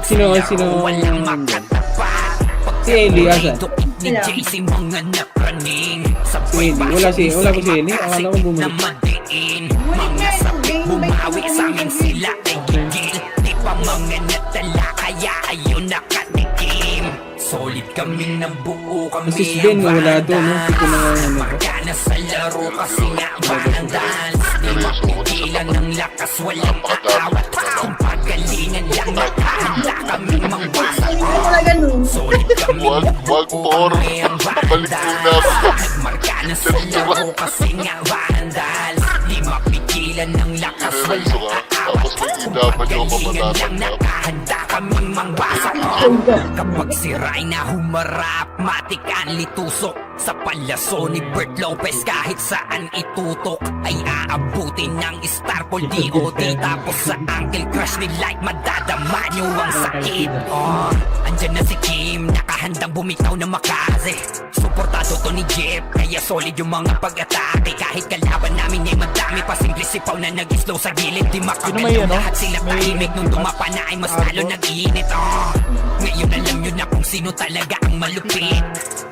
Sino? Si Eli, asan? Si Eli, wala ko si Eli. Akala ko bumalik. Bumawi sa amin sila ay gigil. Di pa mga natala kaya ayun nakatikim. Solid kaming nabuo kami. Kasi Ben, wala doon, no? Hindi ko na Marka na sa laro kasi nga bandal. Di mapigilan ng lakas, walang aawat. Kung pagalingan lang nakahanda kaming mangwasa. Solid kaming nabuo kami ang bandal. Marka na sa laro kasi nga bandal. Di mapigilan ng lakas, walang aawat. Kung pagalingan lang nakahanda kaming mangwasa. Kapag sira'y na humarap, matikan litusok. Sa palaso ni Bert Lopez kahit saan itutok ay aabutin ng Starpol DOT. Tapos sa Uncle Crush ni Light madadama nyo ang sakit. Andyan na si Kim, nakahandang bumitaw na makaze. Suportado to ni Jeff, kaya solid yung mga pag-atake. Kahit kalaban namin ay madami pa, simple sipaw na nag-slow sa gilid. Di makagalaw lahat sila tahimik, nung dumapa na ay mas lalo nag-iinit. Ngayon alam nyo na kung sino talaga ang malupit.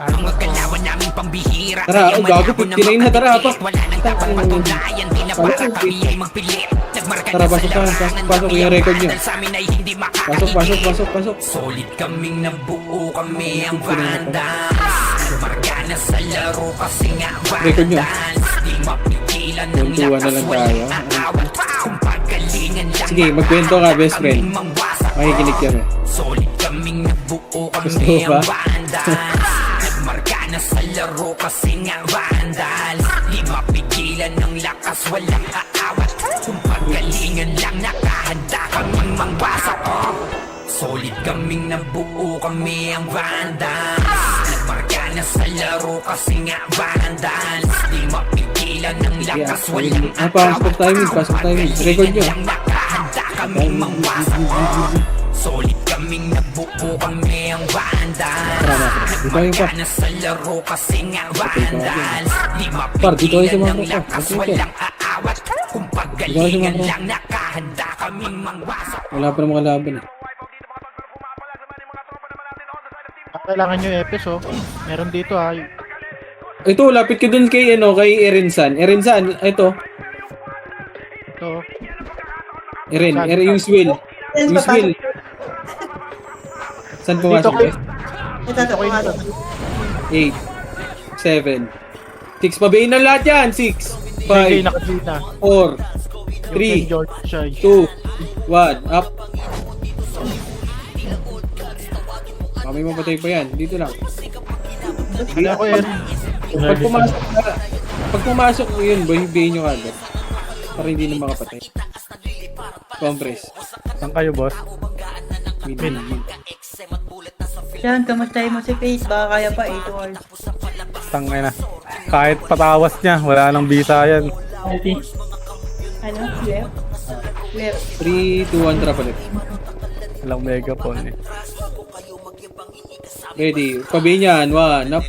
Ang magkalawan namin pambihira. Tara, gago, 59 na, tara pa. Wala nang dapat patunayan, di na baka kami ay magpilit. Nagmarka Tara, na sa pasok ka, larangan, pasok kami yung ang record nyo. bandal sa amin ay hindi makakaigil. Pasok. Solid kaming nabuo, kami ang vandals. Nagmarka na sa laro kasi nga Record nyo. vandals. Di mapigilan ng Kwentuhan na lakas, lang walang tayo. aawat. Kung pagalingan lang Sige, magkwento ka, best friend. kaming mangwasak. Makikinig kami. Solid kaming nabuo, Gusto kami mo ba? ang vandals. Nagmarka na sa laro kasi nga vandals. Di mapigilan ng lakas, walang aawat. Kung pagalingan lang nakahanda kaming mangwasak. Solid kaming nabuo, kami ang vandals. Nagmarka na sa laro kasi nga vandals. Di mapigilan ng lakas, walang pasok tayo. Record nyo. lang nakahanda kaming mangwasak. Solid kaming nabuo, kami ang vandals. Nagmarka na sa laro kasi nga vandals. Di mapigilan ng lakas, walang aawat. Kung pagalingan lang nakahanda kaming mangwasak. Wala pa namang kalaban eh. Kailangan nyo EPS Meron dito Ito, lapit ka dun kay Erinsan. Erinsan, ito. Ito. Erin, yung Swill. Yung Swill. Saan Dito pumasok? kayo. 8, 7, 6. Pabayin na lahat yan. 6, 5, nakasita. 4, 3, 2, 1. Up. Kami mapatay pa yan. Dito lang. Ano ako yan? Pag pumasok yun, bahibihin nyo agad. Para hindi na makapatay. Compress. Saan kayo, boss? Mid. Yan, kamustahin mo si Faith. Baka kaya pa 8 hours. Tangay na. Kahit patawas niya, wala nang bisa yan. Ano? Left? Left. 3, 2, 1, trap ulit. Walang megaphone eh. Ready. Pabayin yan. 1, up.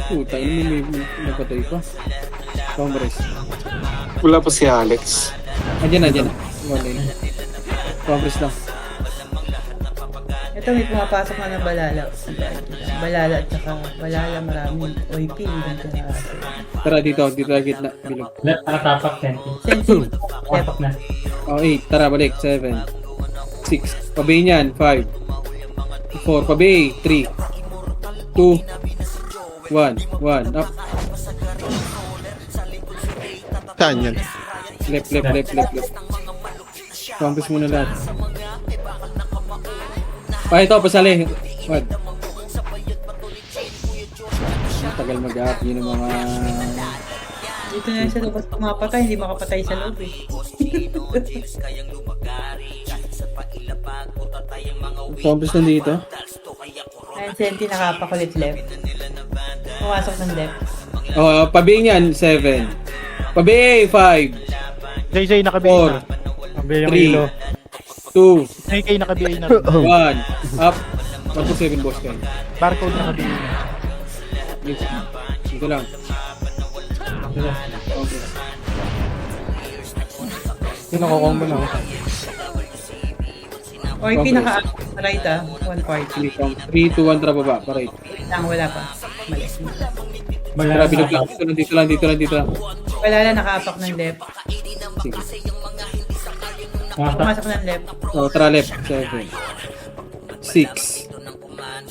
Puta, may napatay pa. Compress. Wala pa si Alex. Andyan. Wala yun. Compress lang. Ito may pumapasok na ng balala. Balala at saka balala maraming OIP. Tara dito sa gitna. Bilog. Tapak, Sensitive. tapak na. Oh, 8. Tara, balik. 7. 6. Pabayin yan. 5. 4. Pabay. 3. 2. 1. Up. Saan yan? Left. Compress muna lahat. Ito, pasali. Wad. Tagal mag-up. Yun ang mga... Dito na sa labas pumapatay. Hindi makapatay sa loob eh. Compress nandito. Ayan, Senti nakapakulit left. Pumasok ng left. Oh, pabing yan. 7. Pabing. 5. JJ nakabiay na. 4. Sabi yung 3. ilo. 2. JK nakabiay na rin. 1. Up. 1 boss kayo. Barcode nakabiay na. Dito lang. Okay. Sino ko combo na? O yung pinaka right 140. 3, 2, 1, tara baba. Parate. Wala pa. Mali. Tara, bilog lang. Dito lang. Wala na, nakaapak ng left. Sige. Pumasok ng left. Oh, tara left. 7, 6,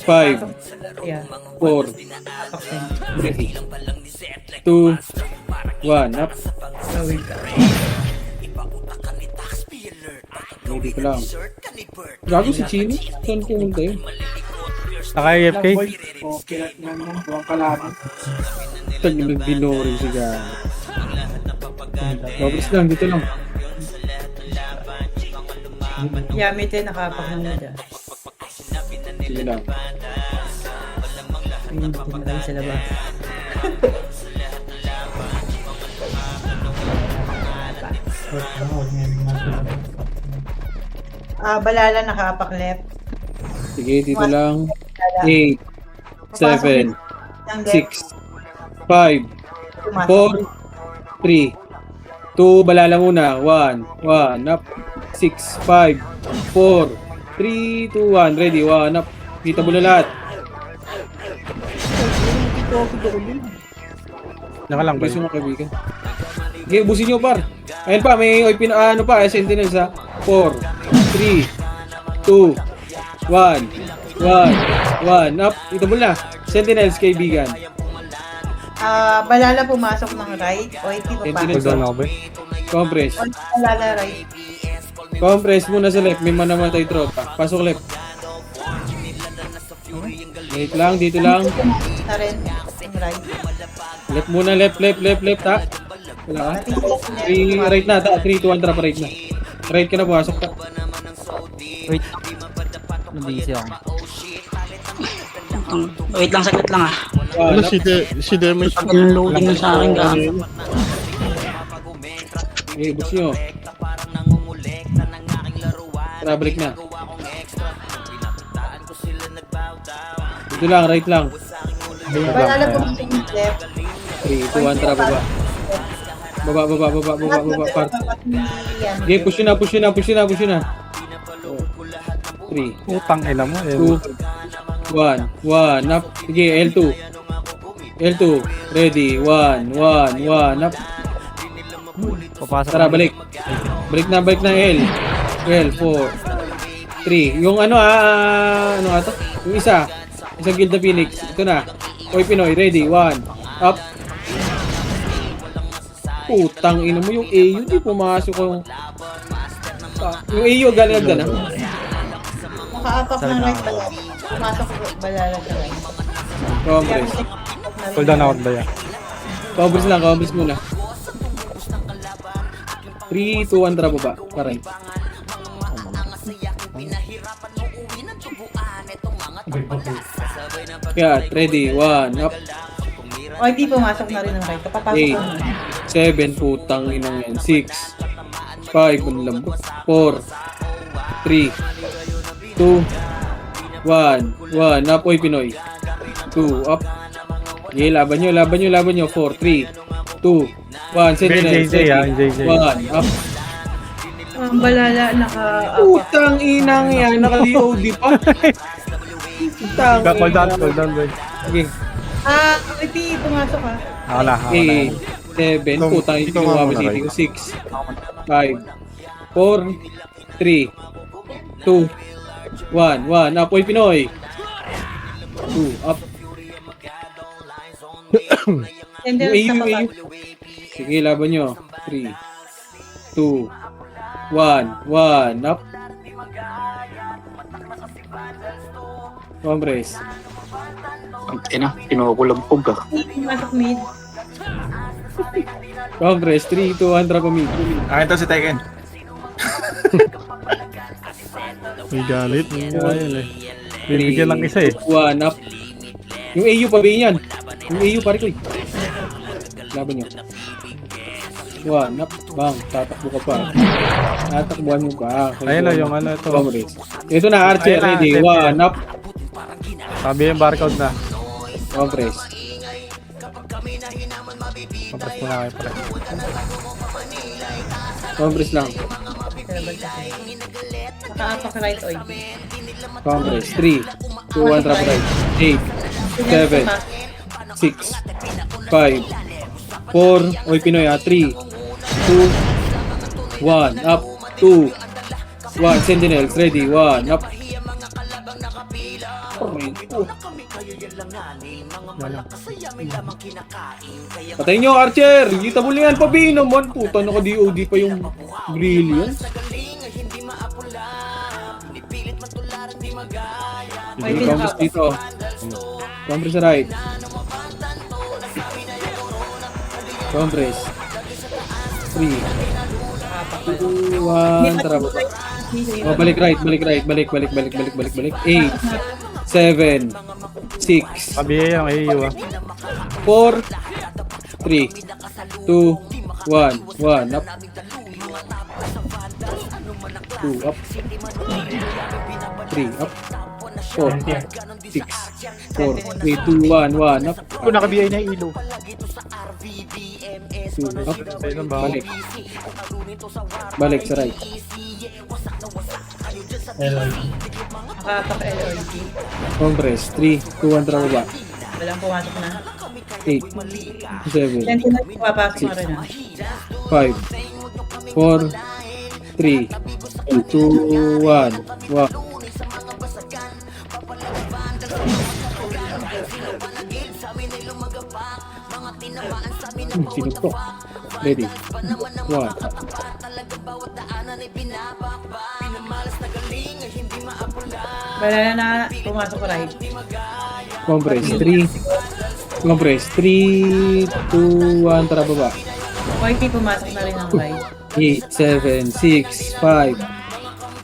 5, Yeah. 4, Apak din. 3, 2, 1. Up. Gawin ka. Hindi ko lang. Gago si Chino? Saan pumunta yun? Naka-AFK. Tag nag-binoring si Gago. Babas lang, dito lang. Yamit din, nakaapak ng mid. Sige lang. Ayun, tinalay sa labas. Balala, nakaapak left. Sige, dito lang. 8, 7, Ng 6, 5, Pumasok. 4, 3, 2, balala muna. 1, up. 6, 5, 4, 3, 2, 1. Ready, 1, up. Kita mo na lahat. Naka lang ba? Gusto mo kaibigan. Okay, ubusin nyo par. Ayun pa, may ano pa, sentinels ha. 4, 3, 2, 1, 1, up. Kita mo na. Sentinels, kaibigan. Balala pumasok ng right. O hindi pa Sentinels. Hold on ako ba? Compress. O balala right. Compress muna sa left. May manamatay tropa. Pasok left. Wait lang, dito lang. Na rin. Yung right. Left muna, left ha. Wala ka. 3, right na, 3, 2, 1, trap, right na. Right ka na, pumasok ka. Nabisi ako. Wait lang, saglit lang ah. Ano Up. si Demis? Pag loading na sa akin ka. Okay, bus nyo. Tara, balik na. Dito lang, right lang. Balala pumasok ng left. 3, 2, 1, tara, baba. Baba, part. Okay, push yun na. 3, Utang ina mo. 2, 1, up. Sige, L2, ready, 1, up. Papasok. Tara, balik na L. L, 4, 3. Yung ano ito? Yung isang guild na Phoenix. Ito na. Oy, Pinoy, ready, 1, up. Putang ina mo yung AU, di pumasok yung... yung AU, galing na. Nakaapak ng right balala. Pumasok balala sa right. Compress. Hold on ako ba yan? Compress muna. 3, 2, 1, tara baba. Paray. Yeah, ready, 1, up. O hindi pumasok na rin ng right. Papasok 8, na. 7, putang inang yan. 6, 5, ang lambot. 4, 3, 2, 1, up. Oy, Pinoy. 2, up. Okay, laban nyo. 4, 3, 2, 1, sentinel. JJ, JJ. 1, up. Ang balala nakaapak. Putang inang yan, naka-DOD pa. Putang Hold on, boy. Okay, Hindi pumasok ha. Ako na. 8, 7, putang ito ito nga nga muna, City right? ko. 6, 5, 4, 3, 2, 1, up. Oy, Pinoy. 2, up. Sentinels Yung sa AU. Sige, laban nyo. 3, 2, 1, up. Compress. Pinukulampog ka. Pumasok mid. Compress. 3, 2, 1, drop a mid. Akin to si Tekken. May galit. Ayun eh. Bibigyan lang isa eh. 1, up. Yung AU pa ba yan? Yung AU pare ko eh. Laban nyo. 1, up. Bang. Tatakbo ka pa. Tatakbuhan mo pa. Ayun na yung ano ito. Compress. Ito na, Archer. Ayun na, Ready. safety. 1, up. Sabi yung barcode na. Compress. Compress mo na kayo pala. Compress lang. Travel kasi. Nakaapak right oy. Compress. 3, 2, 1, trap right. 8, 7, 6, 5, 4, oy Pinoy 3, 2, 1, up, 2, 1, sentinels, ready, 1, up. Patayin nyo, Archer! Hitable yan, pabi naman. Puta, naka-DOD pa yung brilliance. Oy, Compress dito. Compress right. Compress. 3, 2, 1, tara baba. Oh, balik right. 8, 7, 6, Kabiya yung AU ah. 4, 3, 2, 1, 1, up. 2, up. 3, up. 4, 6, 4, 3, 2, 1, 1, up. Kung nakabiyay na yung ilo. 2, up. Sa'yo lang ba? Balik sa right. Nakaapak LOD. Compress. 3, 2, 1, tara baba. Walang pumasok na. 8, 7, Sentinel, papasok na rin 5, 4, 3, 2, 1, 1. Sino to? Ready? 1. Wala na pumasok right. Compress. 3. Compress. 3, 2, 1. Tara baba. OIP pumasok na rin ng right. 8, 7, 6, 5,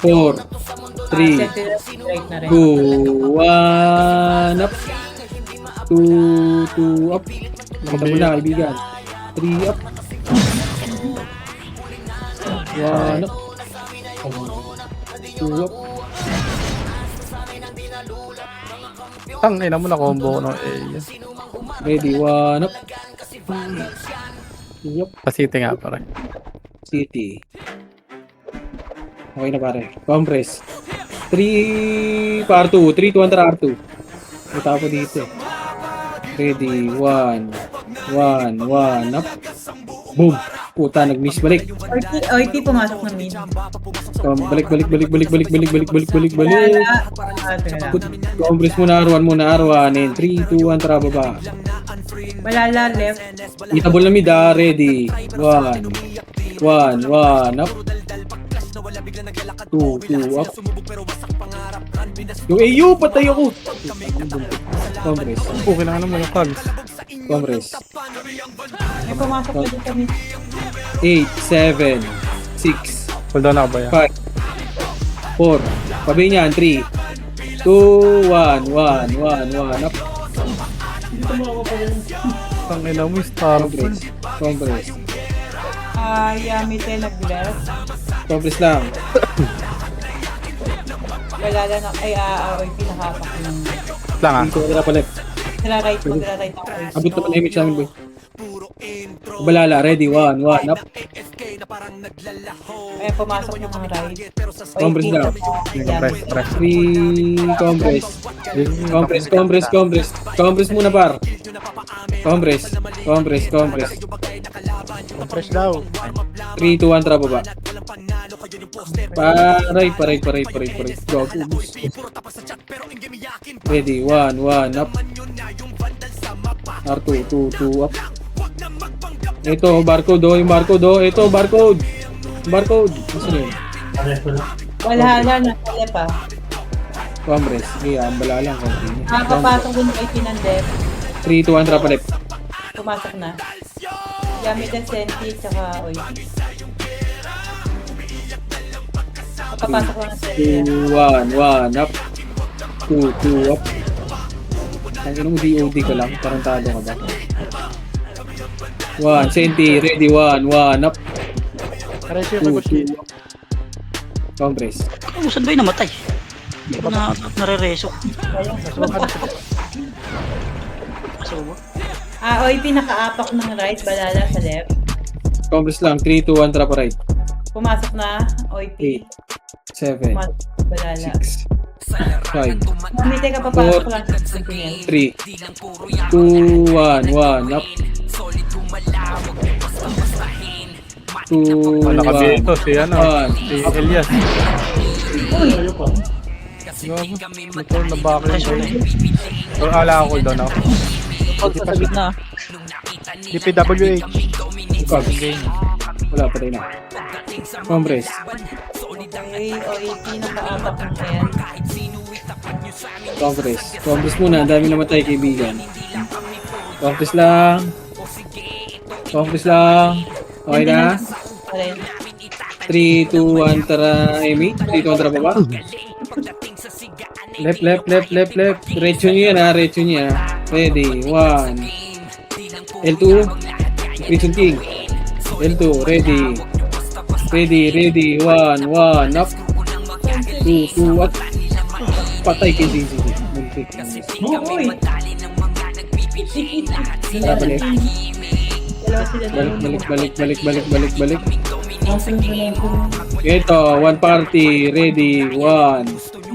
4, 3, Sentinel, right na rin. 2, 1, up. 2, up. Nakita mo na, kaibigan. 3, up. 1, up. 2, up. Tangina mo na combo ko ng AU. Ready, 1, up. 2, up. Pasiti nga pare. City. Okay na pare. Compress. 3, par 2. 3, 2, 1, R2. May tapo dito eh. Ready, 1, 1, up. Boom. Puta, nag-miss. Balik. OIP pumasok ng mid. Balik. Wala. Compress muna, R1. And 3, 2, 1, tara baba. Wala left. Hitable na mid ah. Ready. 1, 1, up. 2, up. Yung AU, patay ako. Compress. Okay na naman yung calls. Compress. May pumasok na dito mid. 8, 7, 6, Hold on na ba yan? 5, 4. Pabi niyan. 3, 2, 1, up. Tangina mo, star. Compress. Yamite nag-left. Compress lang. Wala na OIP nakapak ng Lang ah. Dito na pala. right ako. Abot na pala image namin, boy. Balala, ready, 1, up. Ayan, pumasok ng right. Compress lang. Press. 3, compress. Compress muna, par. Compress. Compress daw. 3, 2, 1, tara baba. Paray. Go. Ready, 1, up. R2, 2, up. Ito, barcode. Ito, barcode. Nasaan yun? Wala nasa left ah. Compress. Kaya, bala lang. Papasok din OIP ng left. 3, 2, 1, tara palip. Pumasok na. Yamite, Senti, tsaka OIP. Papasok ko ng Senti. 2, 1, up. 2, up. Ang inong DOD ka lang, tarantado ka ba? 1, Senti, ready, 1, up. Pareso yung kagos 2, up. Compress. Oh, saan ba yung namatay? Hindi ko na nare-reso. Kaso ba? OIP nakaapak ng right, balala sa left. Compress lang, 3, 2, 1, trap right. Pumasok na. OIP. 8, 7, Pumasok. Balala. 6, 5, Mami, teka, papasok lang sa Sentinel. 3, 2, 1, 1, up. 2, 1, Nakabito si ano, 1. si Elias. Gago, ito na bakit so, ala ako doon ako. Huwag sa gitna. DPWH. Wala pa rin na. Compress. Okay, OIP, nakaapak na yan. Compress. Compress muna. Ang dami namatay, kaibigan. Compress lang. Compress lang. Okay na? Parin. 3, 2, 1, tara, Amy. 3, 2, 1, tara baba. Left, left, left, left, left. Retso nyo yan ha, retso nyo yan. Ready, 1. L2. Crimson King. L2, ready. Ready, ready. 1, 1, up. 2, 2, up. Patay kay DZ. Muntik. Uy! Tara, balik. Dalawa sila Balik, balik, balik, balik, balik, balik. Ito, one party, ready, 1,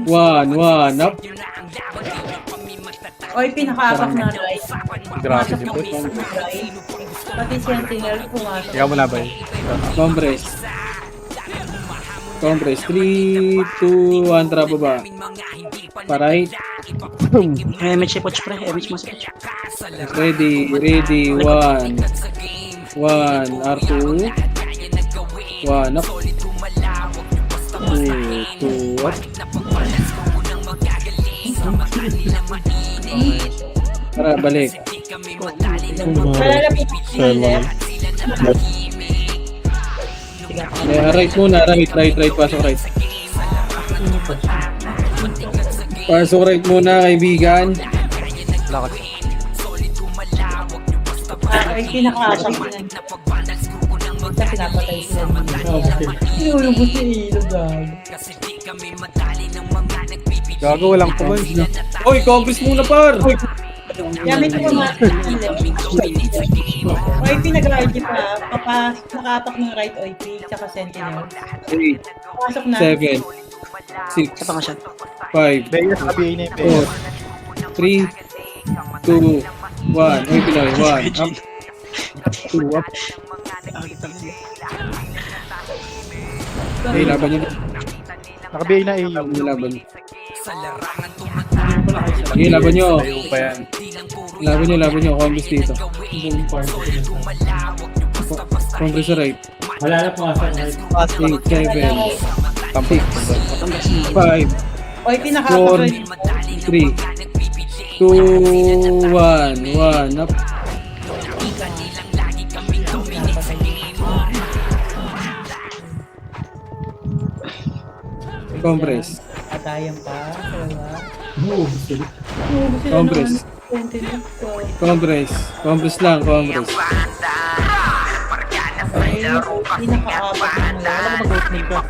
1, up. OIP, nakaapak na right. Grabe Pumasok si na Put. right. Pati Sentinel pumasok. Ikaw mo na ba yun? Compress. Compress. 3, 2, 1, tara baba. Paray. MH coach pre, MH mo sa coach. Ready, ready, 1, 1, R2. 1, up. 2, 2, up. Tara, balik. Malalapit Selma. Right muna, right, pasok right. Pasok right muna, kaibigan. Lakad. OIP, nakaapak na. Basta pinapatay sila. Sinulubos si Ilo, gag. Gago, walang points na. Oy, compress muna, par! Gamit ko pumasok sila. OIP, nag-RG pa. Nakaapak ng right OIP, tsaka Sentinel. 8, Pumasok na. 7, 6, Sa pangasyan. 5, Bea sa BA na yung 4, 3, 2, 1. Oy, Pinoy, 1, up. 2, up. Okay, laban nyo. Naka-BA na AU. Laban nyo, laban. Okay, laban nyo. Tayo pa yan. Laban nyo. Compress dito. Compress sa right. Wala na pumasok. 8, 7, Tampik. 5, OIP, nakaapak 4, rin. 3, 2, 1, up. Compress. Atayan pa. Dalawa. Compress. Sentinel ko. Compress lang, compress. Okay, OIP, nakaapak na. Wala ko mag-oatmeal ka.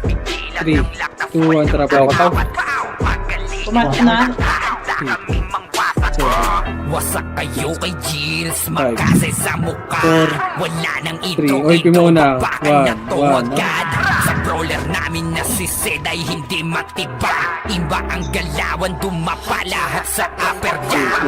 3, 2, 1, tara pa ako. Pumasok na. Wasak kayo kay Gilles, 5, magkasay sa mukha. 4, Wala nang 3. ito, Oy, muna. babakan na 1, to 1, agad. Sa brawler namin na si Zed ay hindi matiba. Iba ang galawan, dumapa lahat sa upper jab.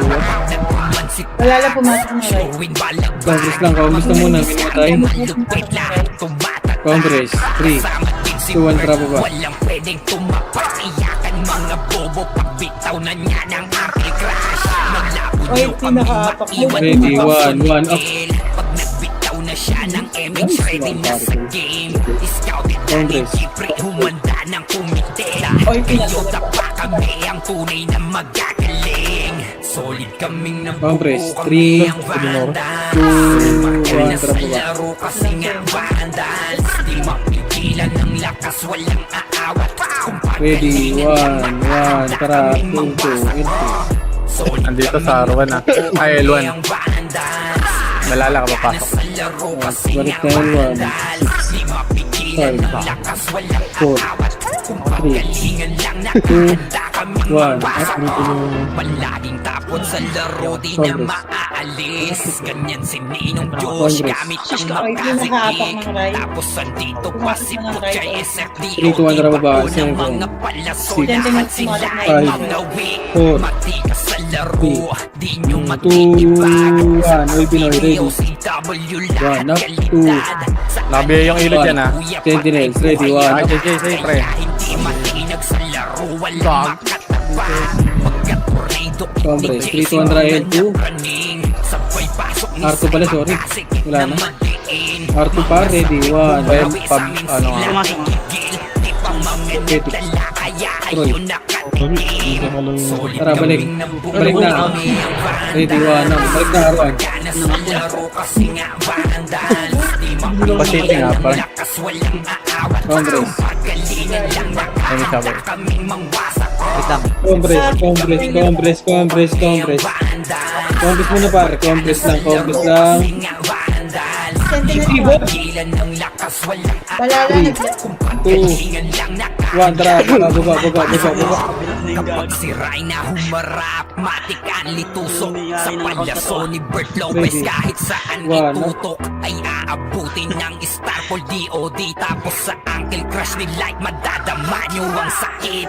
Nagpuman si Wala lang pumasok na right. Tuwing balag Compress lang, compress na muna. Minutay. lupit lahat tumatak. Compress. 3, Kasama din si 2, 1, Bert. tara baba. Walang pwedeng tumapas. Iyakan mga bobo, pagbitaw na niya ng anti-crash. Naglabo Oy, niyo kami pinakaapak mo. maiwan. Ready, 1, up. Pag nagbitaw na siya ng MH, ready na sa game. Scouted na ni Compress. Jeffrey, humanda ng kumite. Oy, pinakaapak. Kayota pa kami ang tunay na magagaling. Solid kaming Compress. nabubuo 3, kami ang vandals. 2, 1, Nasa tara baba. laro kasi nga vandals. Di mapigilan ng lakas, walang aawat. Ready, 1, tara. 2, 2, 1, Andito sa R1 na. Ay, L1. Malala ka papasok. Balik na L1. 6, 5, 4, Pagalingan lang nakahanda kaming 1 mawasa up. Palaging tapon sa laro di na maaalis. Ganyan si Ninong Diyos gamit ang makasiki. Tapos andito pa si Puchay SFD. 3, 2, 1, tara baba. Ng 7, mga palaso 6, lahat sila ay 5, manawi. 4, Matikas sa laro, di nyo 2, matitibag. 1. Oy, Pinoy, ready. POCW lahat 1 up, 2. kalidad. Sa Nabiya yung ilog yan, ha? Sentinels, ready, 1 Ah, up. JJ, say, pre. Kaya hindi matinag sa laro, walang makatapat. Pagkat purido, Combre, 3, 2, 1, tara, L2. sabay pasok ni R2 pala, sorry. Sakasik Wala na. madiin. R2 pa, ready, 1 Well, up. pag, ano nga. Pumasok. Di pa mga dala, kaya ayun nakatikim. Tara, balik. Balik na. Ready, 1 up. Balik na, R1. Gana sa laro kasi nga vandals. Di Pasiti nga, parang. mapaglakas, walang aawat. Congress. Pagalingan lang Ay, may sabay. nakahanda kaming mangwasak. Congress, Congress, Congress, Congress, Congress. Congress muna pare, Congress lang, Congress lang. Sentinel. Ilan ng lakas, walang Wala lang. 2, 1, tara, baba. kapag si Rayna humarap, matikan litusok sa palyaso ni Bert Lopez. Ready. Kahit saan One. itutok ay aabutin ng Starfall DOD. Tapos sa ankle crush ni Light, madadama nyo ang sakit.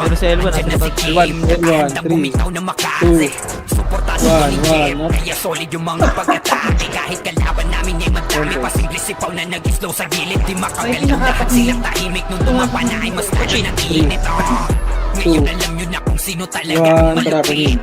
Pero sa L1, Andyan na si Kim, L1, handang 3, bumitaw na makasi. Suportado One, ni one, Kim, up. kaya solid yung mga pag-atake. Kahit kalaban namin ay madami, pasimple sipaw na nag-slow sa gilid. Di makagalaw lahat silang tahimik nung dumapa na ay mas lalo ng init. Ngayon alam nyo na kung sino talaga 1, tara, malupit.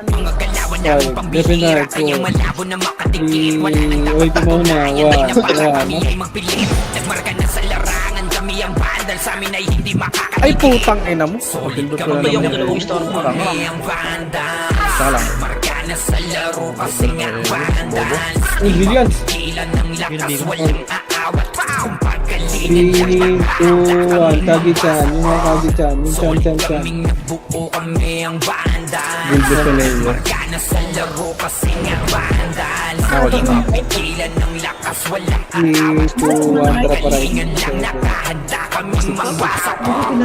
Mga galawan namin Five, pambihira, seven, kaya four, malabo na makatikit. Wala nang Oy, tumaw na. napapatunayan, ay One, naparang one, kami ay magpilit. Nagmarka na sa larangan, kami ang bandal. Sa amin ay hindi Ay, makakatigil. putang ina mo. Solid Pindot ko kami na yung naman dalawang yun. store mo. kami ang bandal. Isa lang. Marka na sa laro kasi nga bandal. Uy, Brilliance. Ilan ng lakas, walang aawat. Kung pagalingan 3, 2, 1, kagitan. Yung mga kagitan. Yung chan. kaming nabuo, kami ang bandal. Gildo Soleil. Marka na sa laro kasi nga bandal. Ako, Di tama. mapigilan ng lakas, walang 3, 2, 1, tara para Galingan lang nakahanda kaming mangwasak.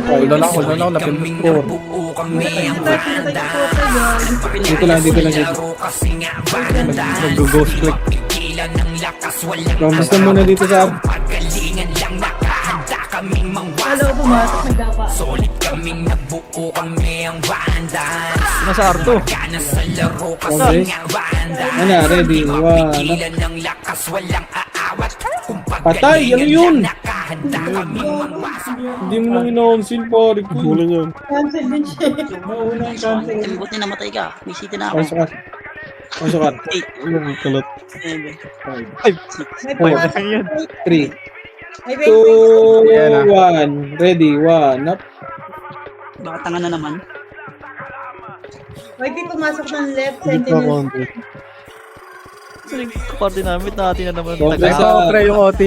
Hold on ako, napindot Kaming ko. nabuo, kami ang bandal. Dito lang. Laro kasi nga bandal. Nag-ghost click. Mapigilan ng lakas, walang Promise na muna dito sa pagalingan lang nakahanda kaming Wala mangwasak. ko pumasok, nagdapa. Solid kaming nabuo, kami ang bandal. Nasa R2. Gana sa laro kasi Okay. nga bandal. Ano, ready, 1 up. Pigilan ng lakas, walang aawat. Kung Patay, ano yun? nakahanda kaming mangwasak. Hindi mo lang ina-onsil pare ko. Kulang yan. Cancel din siya. Mauna yung cancel. Buti namatay ka. May city na ako. Pasok ka. 8, Ang kalat. 7, May pumasok. 3, May 2, Ayan 1. Ready, 1 up. baka tanga na naman. May pumasok ng left, Hindi pa sentinel. konti. Coordinate natin na naman Congress Nasa up. pre yung OT.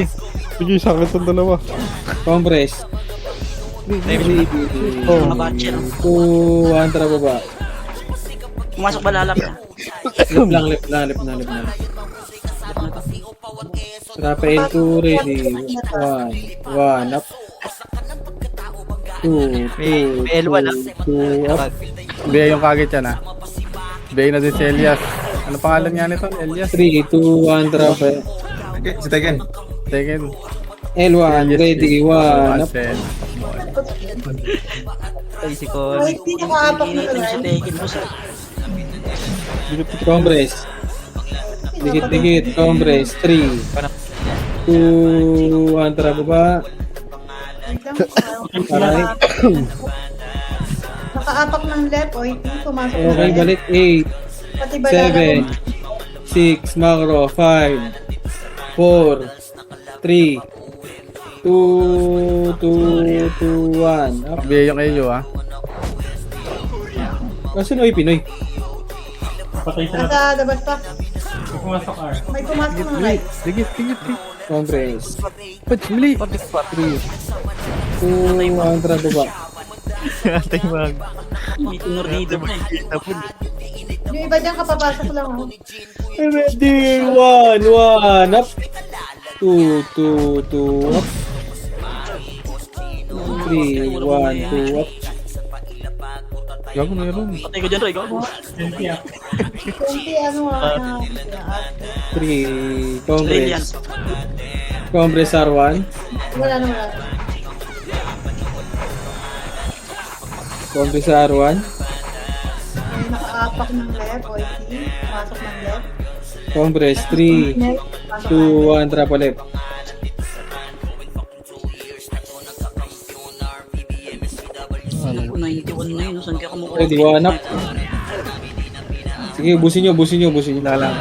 Sige, sakit ang dalawa. Congress. Oh. Mga batcher. 2, 1, tara baba. Pumasok ba lalap na? Lip lang. Rafael 2, ready. 1 up. 2, May L1 up. 2 up. Biya yung kagit yan, ha. Biya na din si Elias. Ano pangalan nga nito? Elias? 3, 2, 1, Rafael. Si Tekken. Tekken. L1, ready. 1 up. Asel. Ay, si Con. May pinakaapak na Initin si lang. Tekken mo sa... Congress. Dikit. Congress. 3, 2, 1, tara baba. Wait lang. Aray. Nakaapak ng left, o iti, pumasok ng Okay, right. balik. 8, Pati balala 7, 6, macro, 5, 4, 3, 2, 1. Up. Biya yung Elio, ha. Kasi no, Pinoy. Nasa labas pa. May pumasok ng right. Digit. Congress. Pats, mali. 3, 2, 1, tara baba. Atay mag. May tinurnido mo. Yung iba dyan kapapasok lang. Oh. Ready, 1 up. 2, up. 3, 1, 2, up. Gago meron. Patay ko dyan, Roy. Gago. 20 ano nga. 3, Brilliant. Compress R1. Wala na, wala. Compress R1. May nakaapak ng left, OIP. Pasok ng left. Compress 3, Next, pasok 2, 1, trap left. Ako, 91 na yun. Saan kaya kumukuha? Ready, 1 up. Sige, busin nyo. Lalang.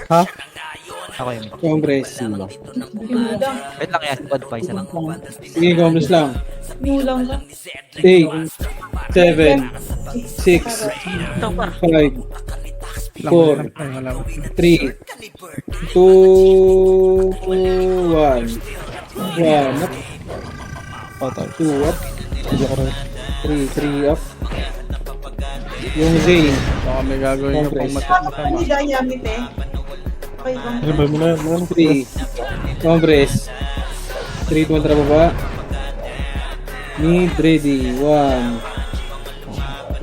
Ha? Ako yun. Compress. Wait lang yan. Squad pa isa lang. Sige, compress lang. Nulang ka. 8, 7, 6, Ito, par. 5, Lang, 4, lang. Ay, wala. 3, 2, 1. 1 up, Patay. 2 up, Hindi ako rin. 3 up. Yung Zane, Baka may gagawin yung Compress. pang Pasok ka masama. ni Dynamit eh. Okay, bang. Ano ba mo na yan? Ano? 3, compress. 3, 2, 1, tara baba. Mid, ready. 1,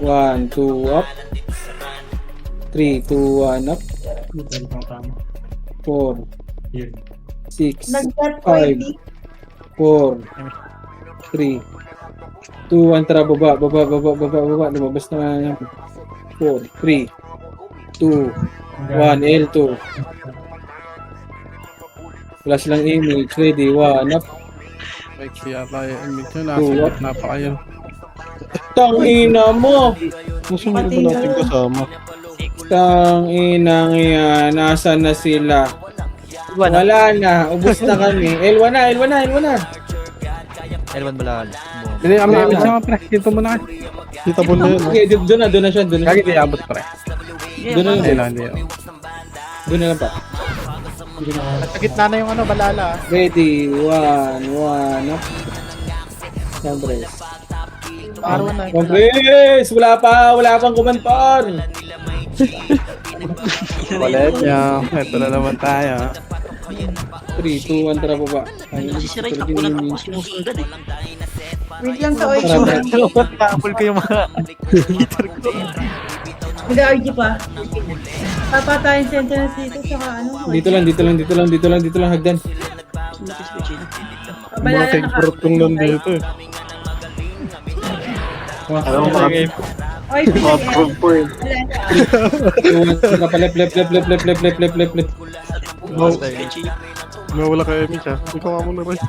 1, 2 up. 3, 2, 1 up. 4, 6, Nag-cut 5, 4, 3, 2, 1, tara baba. Lumabas na yan. 4, 3, 2, 1, L2. Wala silang image. Ready, 1 up. Like siya tayo. Image nyo. Two, Nasa up. na pa kayo. Tangina mo! Gusto mo ba natin kasama? Tanginang yan. Nasaan na sila? Wala na. Ubus na kami. L1 na. L1 bala. Hindi, amamit siya mga pre. Dito muna kayo. Kita po na yun. Okay, doon na siya. Kagi di abot pre. Doon na Hindi lang. lang, hindi. Doon na lang pa. Sa gitna na yung ano, balala. Ready, 1 up. Compress. R1 na. Compress! Wala pang kumantar. Walet niya. Ito na naman tayo. 3, 2, 1, tara baba. Kasi si Ray, takbo na takbo. Sinusundan eh. Wait lang sa OIP. Tapol ko yung mga Mag-RG pa. Papatayin sentence dito saka ano. Dito lang, hagdan. Nakiswitch eh. Mga Balala na ka. take-fruit kong nandito eh. OIP na yan. Balala. 2, 1, tara pa left. Sketchy. Nawala ka Emi siya. Ikaw nga muna rin.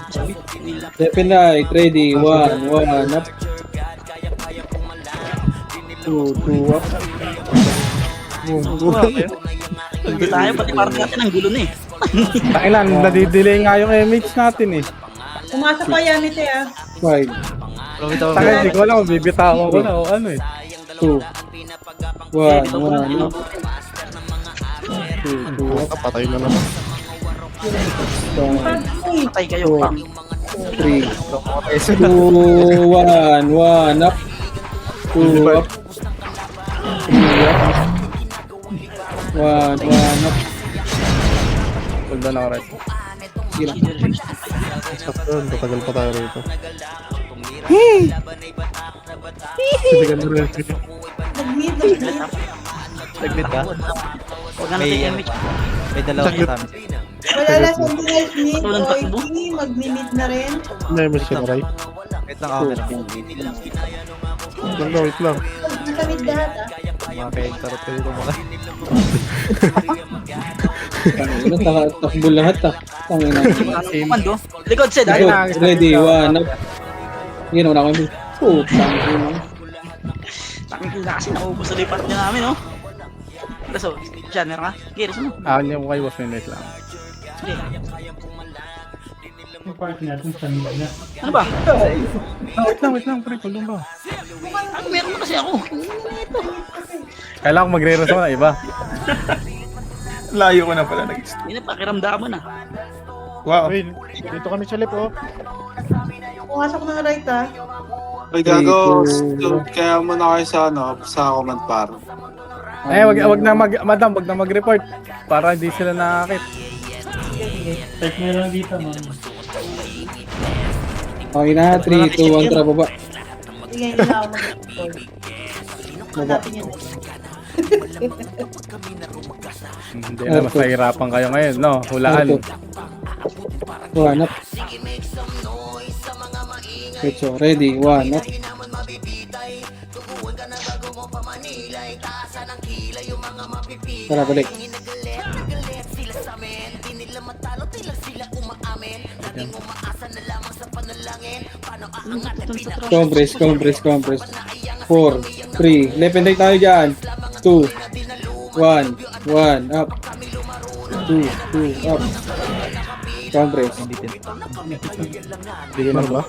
Left and right, ready, 1 up. 2 up. Hindi tayo, pati parang natin ang gulo na eh. Takilan, nadidelay nga yung image natin eh. Pumasok pa Yamit eh ah. 5, Takilan, hindi ko alam kung bibitawan ko na o ano eh. 2, 1 up. 2 up. Patay na naman. Patay kayo, pang. 3, 2, 1 up. 2 up. 3 up. 1 up. Tulda na ako rin. Sige lang. Sakto yun. Tatagal pa tayo rito. Sige ka na rin. Nag-mid. Saglit ka. Huwag na natin image. May dalawang kasama. Wala na sentinel mid. Walang takbo. OIP. Mag-mid na rin. Nemiss siya na right? Wait lang ako. Wait lang. Nasa mid lahat ah. Mga kaintarot ko dito mga. Takbo lahat ah. Tangina. Komando. Likod Sid, Good. ah. Ready, 1 up. Yun, wala kami. Putang ina. Taking kasi naubos na lipat niya namin, oh. So, dyan, meron ka? Okay, resume mo. Akin yung kay boss minute lang. Sige. Ano ba? Wait lang, pre. Tulong ba? Ano, meron na kasi ako. Kailangan ko magre-resume na iba. Layo ko na pala nag Hindi na, pakiramdaman na. Wow. Uy, dito kami sa lip oh. Pumasok ng right ah. Ay gago, kaya muna kayo sa sa command par. Wag na madam, wag na mag-report para hindi sila nakakit. Type mo lang dito, ma'am. Okay na, 3, 2, 1, tara baba. Sige, hindi na ako mag-record. Hanapin yun. Hindi na mas nahihirapan kayo ngayon, no? Hulaan. One up. Pecho, ready, one up. Tara, balik. Compress. 4, 3, left and right tayo dyan. 2, 1, up. 2, up. Compress. Hindi na ba?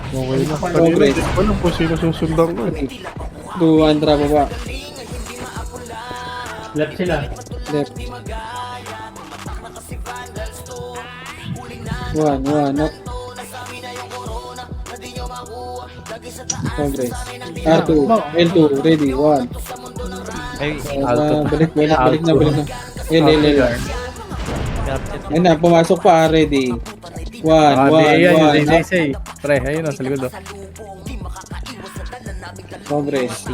Okay na. Compress. Walang po sino susundan ko. 2, 1, tara baba. Left sila. Left. 1, up. Compress. R2, L2, ready, 1. Ay, alto. Balik na. L. Ayun na, pumasok pa, ready. 1, Ayan, yung 1, up. say. Pre, ayun o, sa likod o. Compress.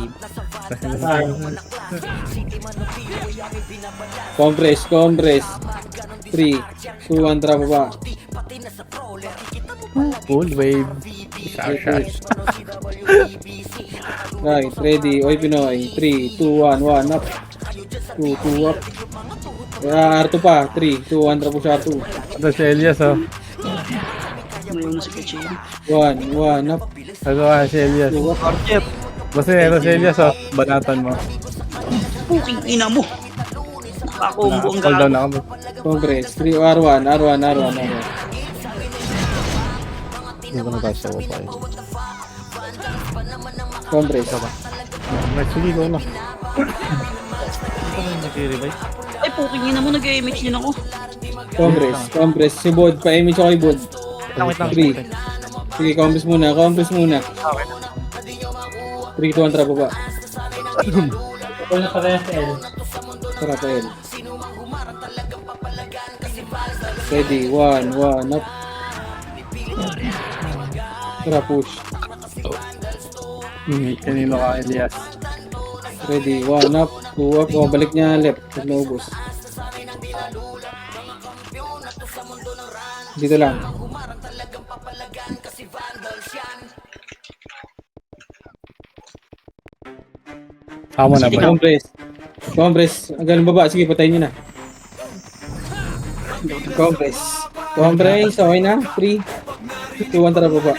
Compress. 3, 2, 1, tara baba. Full wave. Shot. Right, ready. Oy, Pinoy. 3, 2, 1, up. 2, up. R2 pa. 3, 2, 1, tara po siya R2. Ito si Elias o. Mayroon na si Kuchi. 1, up. Ito ka si Elias. 2, up. Basta ito si Elias o. Banatan mo. Puking ina mo. Nakakombo ang Hold down gago. ako. Compress. 3, R1. Hindi ko natasawa pa eh. Compress. Right, sige, go na. Nag-revive. Ay, puking ina mo. Nag-MH din ako. Compress. Si Bod. Pa-image ako kay Bod. Wait lang. 3. Sige, compress muna. 3, 2, 1, tara baba. Wala pa rin sa L. Tara pa L. Ready, 1, up. Tara, push. Kanino ka, Elias? Ready, 1, up. 2, up. O, balik niya left. Pag naubos. Dito lang. Tama na ba? Compress. Ang galing baba. Sige, patayin nyo na. Compress. Okay na. 3, 2, 1, tara baba.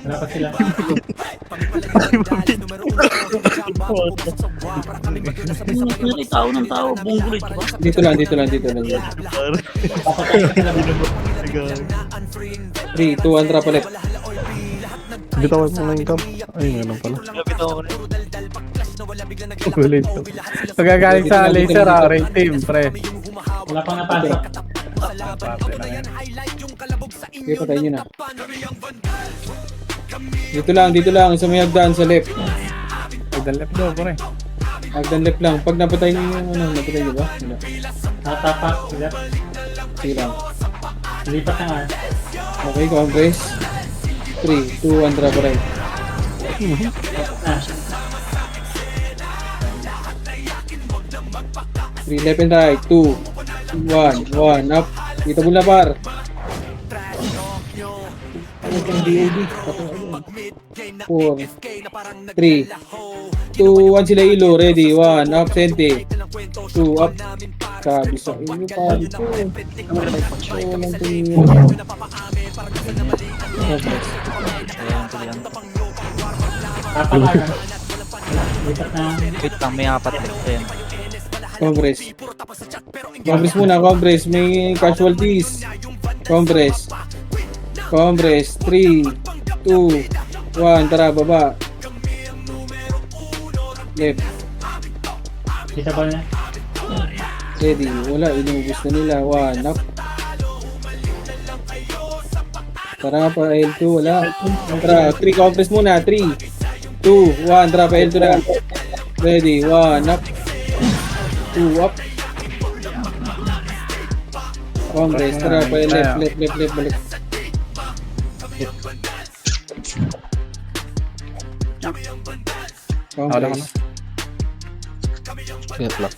Wala pa sila. Nari, tao ng tao. Bunggulit ka ba? Dito lang. 3, 2, 1, tara palit. Bitawan mo na yung camp. Ay, ganun pala. Lapit ako rin. Ulit. Pagkagaling sa laser raid team, pre. Wala pang napasok. Sige, patayin nyo na. Dito lang. Isa may hagdan sa left. Pagdang left daw, pre. Hagdan left lang. Pag napatay nyo yung napatay nyo ba? Wala. Natapak sila. Sige lang. Lipat ng R. Okay, compress. 3, 2, 1, drop right. Ah, 3, left and right. 2, 1, up. Dito muna par. Ano itong DOD? 4, 3, 2, 1 sila ilo. Ready, 1, up, sente. 2, up. Sabi sa inyo pa dito. Walang tingin. Compress. tapak R. Lipat na. Wait lang, may apat na. Ayan. Compress. Compress muna, compress. May casualties. Compress. 3, 2, 1. Tara, baba. Left. Kita ba na? Ready. Wala, inubos na nila. 1, up. Tara, pa L2. Wala. Tara, 3, compress muna. 3, 2, 1, drop L2 na. Ready, 1, up. 2, up. Compress, drop L, left, balik. Compress. Ingat lang.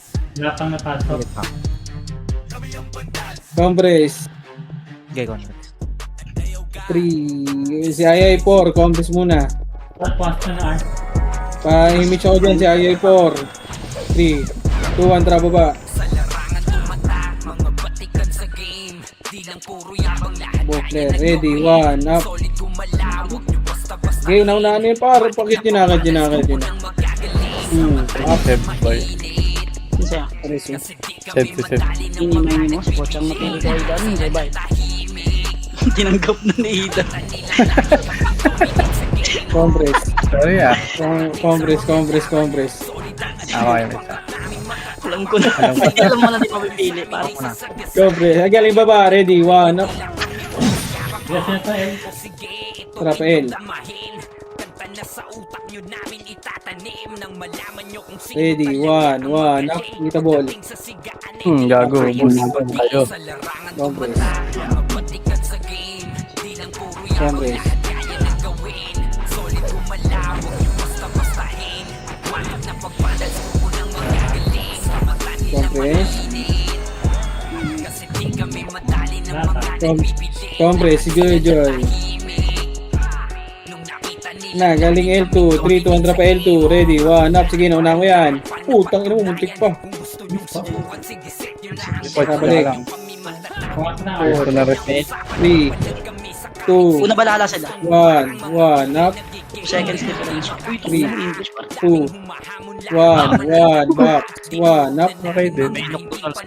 Compress. Okay, congrats. 3, si Ayay 4, compress muna. Pa-image ako dyan si Ayay 4. 3, 2, 1, drop baba. Bokler, ready, 1, up. Okay, nauna yun par, pakit yun na. Up. Head boy. Yun sa'yo. Pares yun. Set. Inimay mo, si Pochang napili ko ay dami, bye-bye. Tinanggap na ni Ida. Compress. Sorry ah. Compress. Okay, may isa. Alam ko na. Alam mo na di mapipili, pare. Compress. Galing baba, ready, 1, up. Trap L. Ready, 1, up. Kita ball. Gago. Boost kayo. Compress. Compress, Joy. Na, galing L2, 3, 2, 1, drop L2, ready, 1, up, sige, nauna ko yan. Putang ina mo, muntik pa. Balik. Ito na repeat. 3, 2, Una balala sila. 1, up, 2 seconds difference. Uy, ito Three. na English pa. 2, 1, back, 1, up. Okay din. May nocturnal sa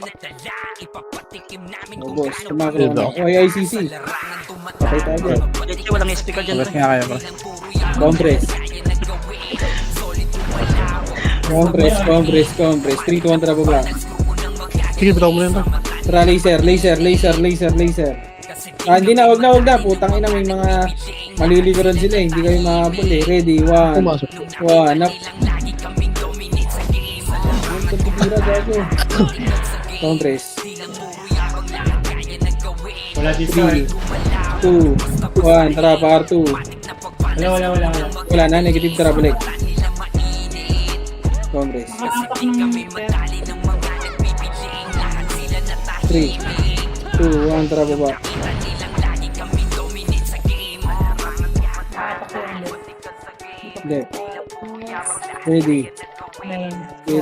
Oh, boss, tumakro na. Oh, ICC. Patay tayo dyan. Kasi walang speaker dyan. Labas nga kayo bro. Compress. 3, 2, 1, trap baba. Sige, bitaw mo na yun. Tara, laser. Hindi na, wag na. Putang ina, may mga malilikuran sila eh. Hindi kayo mahabol eh. Ready, 1, Pumasok. 1, up. Tira, gago. Compress. 3, 2, 1, tara, R2. Wala na, negative, tara, balik. Compress. 3, 2, 1, tara, baba. Left. Ready, 2,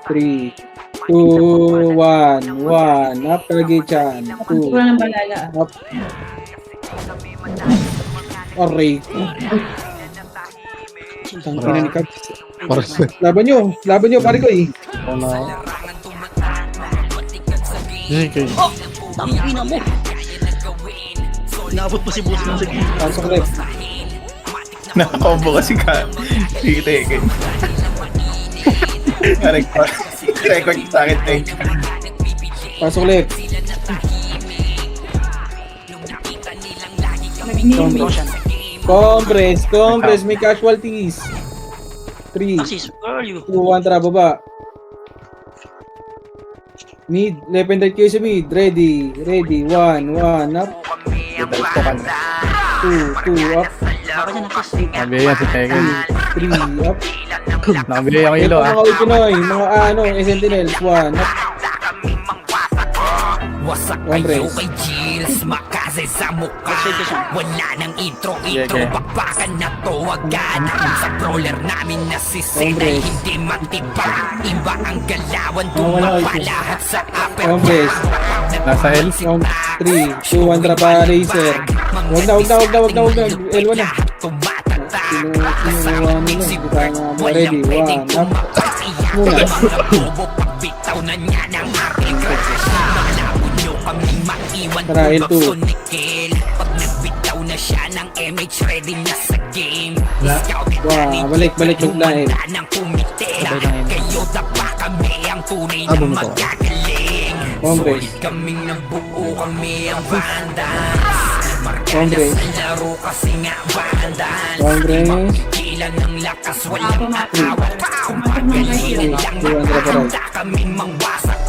3, 2, 1, up, Kagichan, 2, Wala ng balala. up. Aray. Tangina ni Kabs. Para sa... Laban nyo, pare ko eh. Sige, kayo. Oh! Tangina mo! Inabot pa si boss mo sa gilid. Pasok left. Nakakombo kasi ka. Sige. Record sa akin, thank you. Pasok left. Compress, may casualties. 3, Assist, girl, you. 2, 1, tara, baba. Mid, left and right kayo sa mid. Ready, 1, up. 2, up. Baka dyan assist. Nabigyan si Tekken. 3, up. Nakabigay ako Ito ilo ah. mga Pinoy, mga Sentinels, 1, up. Wasak Compress. kayo kay Gilles, makaze sa mukha. Wala nang intro, Okay. bakbakan na tawagan. Sa brawler namin na si Sena, Compress. hindi matiba. Iba ang galawan, dumapalahat sa upper. Compress. Nasa L. 3, 2, 1, trapa, laser. Wag na. L1 na. Kinuha nila. Hindi tayo mga ready. 1, up. Muna. Pagbitaw na niya ng aking malabon nyo kaming maiwan. Tara, L2. Pag nagbitaw na siya ng MH, ready na sa game. Wow, balik lain. Ng kumitera, kayo dapa kami ang tunay na Bumito. magagaling. Compress. Kaming nabuo, kami ang bandas. Congress. Congress. Ilan ng lakas, walang Pumasok ng right. 200 pa right. kaming mangwasak.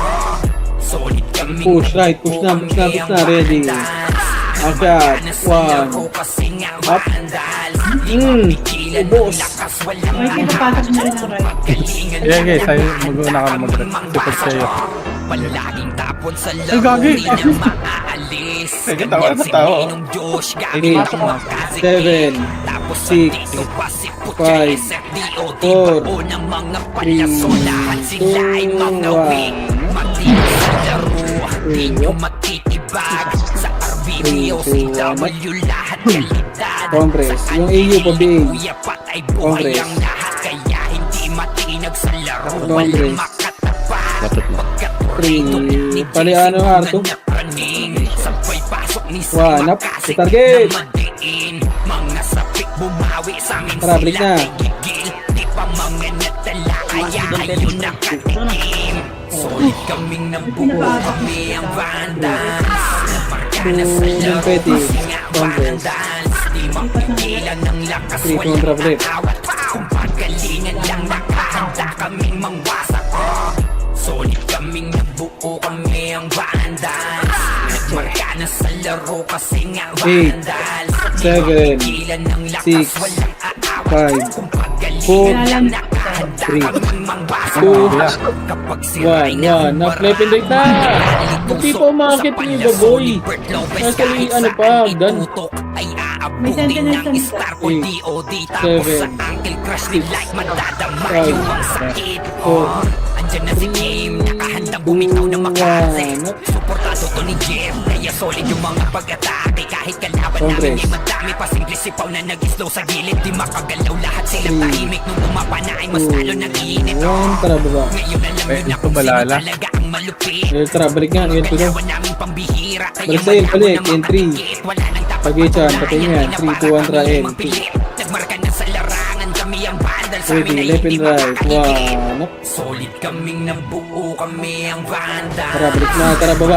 Solid kami. Push right, push na, ready. Akyat, 1. Up. Ubos. Right, papasok na rin ang right. Yeah, guys, tayo mag-una ka mag-direct. Support sa'yo. Palaging tapon sa Ay, laro, gagi! di na maaalis. Sige, tawa na tawa. Minong Diyos, gamit 8, ang makazi. 7, Tapos sa 6, TikTok, pasipot 5, ka SFDOD, 4, bao ng mga palaso, lahat sila ay 2, mga 1. wing. Matigas sa laro, di nyo matitibag. Sa RBBO, CW, lahat kalidad. Congress. Sa Yung AU pa, BA. Kuya, patay buhay Congress. ang lahat, kaya hindi matinag sa laro. Congress. Walang makatapat. 3. Paliano Arto. Sabay pasok ni 1 up. Sa target. Mga sapik bumawi sa amin Tara, break na. gigil. Di pa mga natala kaya ayun nakatim. Solid kaming nabuo kami ang vandals. Namarka na sa laro Petty. kasi nga Congress. vandals. Di mapigilan ng lakas 3 walang kontra flip. awat. Kung pagalingan lang nakahanda kaming mangwasak. Solid kaming nabuo kami ang vandals. Nagmarka na sa laro kasi nga 8, vandals. 7, 6, 5, 4, 3, 2, 1. Na-flip and right na! Hindi pa umakit ni Baboy. Nasa ano pa, gun. May sentinel sa Star ko Eight, DOD tapos sa 7, ankle crush ni like madadama 5, yung ang sakit. 4, Andyan na si Kim, nakahandang bumitaw na makase. 1. Suportado to ni Jeff, kaya solid yung mga pag-atake. Kahit kalaban namin Congress. ay madami pa simple sipaw na nag-slow sa gilid. Di makagalaw lahat silang tahimik nung bumapa na ay mas lalo nag-iinit. 1. Tara, baba. Ngayon alam Eh, nyo na ito kung sino balala. talaga ang malupit. Tara, balik nga. Ngayon, tuloy. Ginawa namin pambihira, kaya Balik sa L, malabo balik. na N3. mapagkit. Wala nang dapat Pag-ichan, pagpapahayag, patay niyan. 3, 2, 1, tara, L. mapilit. Nagmarka na sa larangan, kami ang vandal. Sa Ready, amin ay left hindi and right. makakaigil. 1. Up. Solid kaming nabuo, kami ang vandal. Tara, balik na. Tara, baba.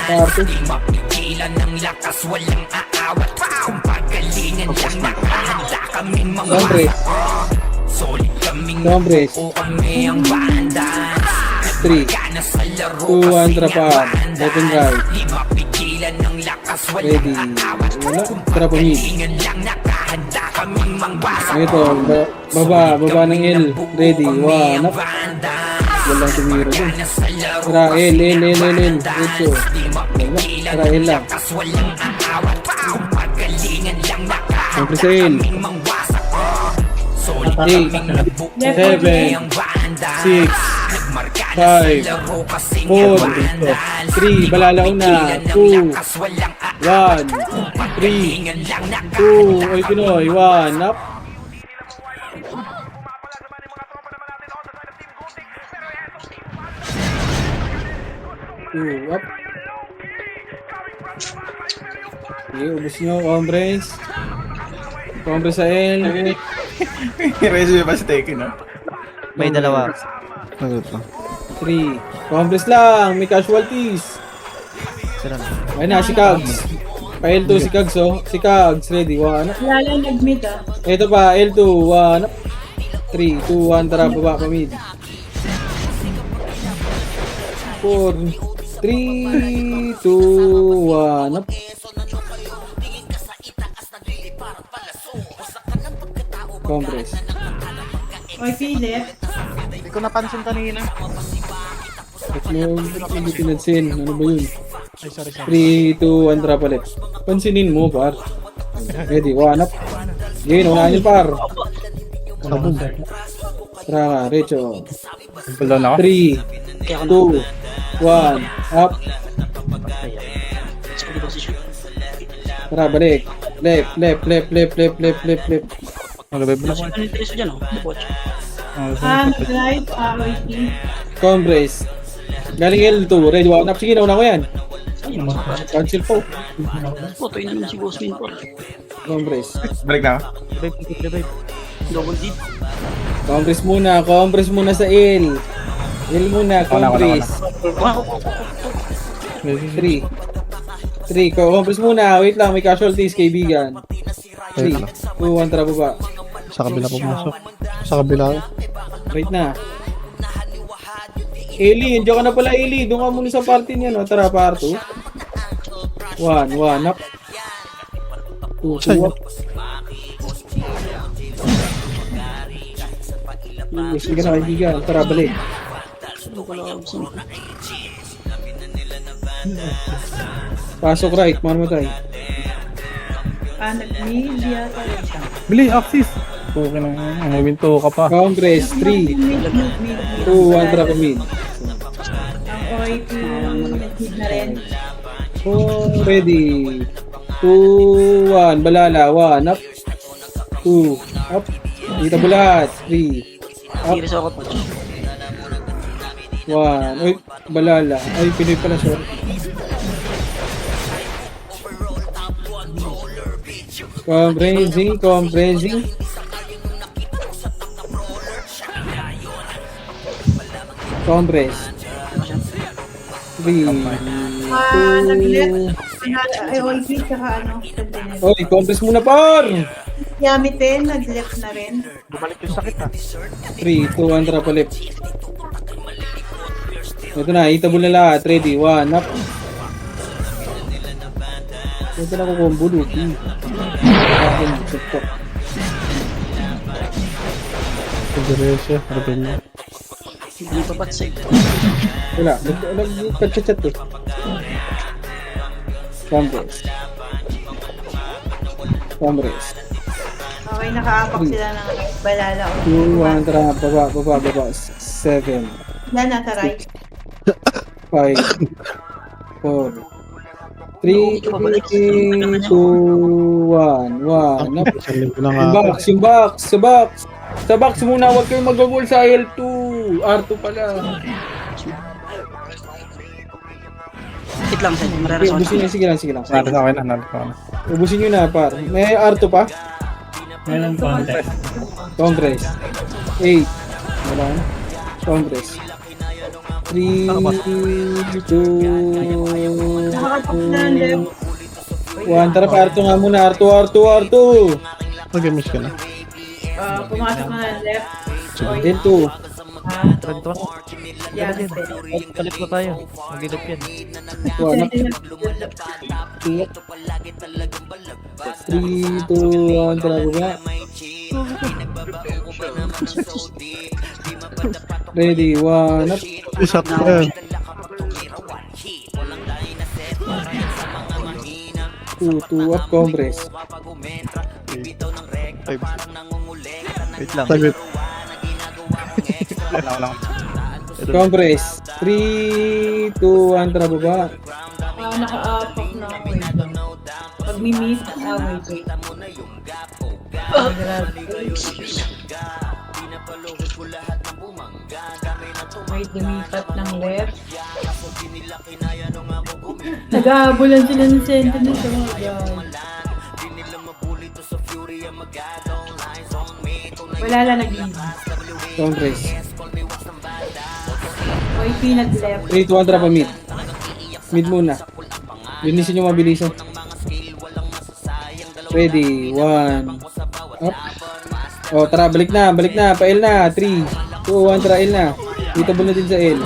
Parto. Di mapigilan ng lakas, walang aawat. Kung pagalingan lang nakahanda kaming mga Congress. solid kaming Congress. nabuo, kami ang vandal. 3, 2, 1, tara pa. Left and right. Di mapigilan ng lakas, Ready. walang aawat. Wala. Tara, pamid. Pagalingan lang nakahanda kaming mangwasak. Ito, baba ng L. Ready, 1 up. Walang tumiro dun. Tara, L. Ito. Wala. Tara, L lang. Siyempre sa L. 8, 7, 6, 5, 4, 3, balalaw na. 2, 1, 3, 2, oy Pinoy, 1 up. 2 up. Okay, ubus nyo, Congress. Congress sa L. Resume pa si Teki, no? May dalawa. Ano to? 3. Congress lang, may casualties. Sira na. Ayun na, si Kags. Pa-L2 si Kags, oh. Si Kags, ready, 1 up. Lalo nag-mid ah. Ito pa, L2, 1 up. 3, 2, 1, tara, baba pa mid. 4, 3, 2, 1 up. Congress. Oy, Philip. Hindi ko napansin kanina. Hindi pinansin. Ano ba yun? Ay, sorry. 3, 2, 1, tara palit. Pansinin mo, par. Ready, 1 up. Yun, unahan yun, par. Tara ka, Recho. Pull down ako. 3, 2, 1, up. Tara, balik. Left. Ano ba block? Ano yung treso dyan, oh? Watch. Right, OIP. Congress. Galing L2, ready, 1 up. Sige, nauna ko yan. Ayun, Cancel po. Potoy na naman si Gosmin po. Congress. Balik na ako. Revive. Double D. Congress muna sa L. L muna, Congress. 3, 3, compress muna. Wait lang, may casualties, kaibigan. 3, 2, 1, tara baba. Sa kabila pumasok. Sa kabila. Wait na. Eli, nandiyan ka na pala, Eli. Doon ka muna sa party niya, no? Tara, par 2. 1, 1, up. 2, 2, up. Sige na, kaibigan. Tara, balik. Pasok right, mamatay. Nag-mid yata rin siya. Bili, Axis. Okay na yan. Maminto ka pa. Congress, 3, Mid. 2, 1, drop a mid. Ang OIP, nag-mid na rin. Oh, ready. 2, 1, balala. 1, up. 2, up. Dito bulat. 3, up. Giris ako po. 1. Uy, balala. Ay, Pinoy pala, sorry. Compressing. Compress. 3, 2, Nag-left. OIP, tsaka container. Oy, compress muna, par! Yami 10, nag-left na rin. Bumalik yung sakit 3, 2, 1, drop a left. Ito na, hitable na lahat. Ready, 1, up. Ito na ko combo, Luki. Akin, sakto. Pagdiresya. Harapin mo. Hindi pa patsay. Wala, nag-chat eh. Compress. Okay, nakaapak sila ng balala. 2, 1, tara, baba. 7, Wala, nasa right. 5, 4, 3, 2, 1, 1, up. Salim ko na nga. Yung box. Sa box muna, huwag kayong mag-goal sa L2. R2 pala. Hit lang sa'yo, Okay, mararason. ubusin nyo. Sige lang. Nalo sa akin na, nalo sa akin. Ubusin nyo na, par. May R2 pa? Meron konti. Congress. 8. Wala na. Congress. 3, 2, Nakakapak na ang left. 1. Tara, R2 nga muna. R2. Mag-miss ka na. Pumasok na ng left. L2. Ganito. Yami 10. Palit mo tayo. Mag-edit yan. 1 up. 2 up. 3, 2, 1. Tara, baba. Ready, 1 up. Isap ka yan. 2 up, compress. 5. Wait lang. Saglit. Wala. Compress. 3, 2, 1, tara baba. Nakaapak na ako. Pag mi-miss, wait. Wait, lumipat ng left. Nag-aabulan sila ng sentinel sa mga guys. Wala lang nag-lead. Compress. OIP nag-left. 3, 2, 1, tara pa mid. Mid muna. Linisin nyo mabilisan. Ready, 1 up. Oh, tara, balik na. Pa L na. 3, 2, 1, tara L na. Hitable na din sa L.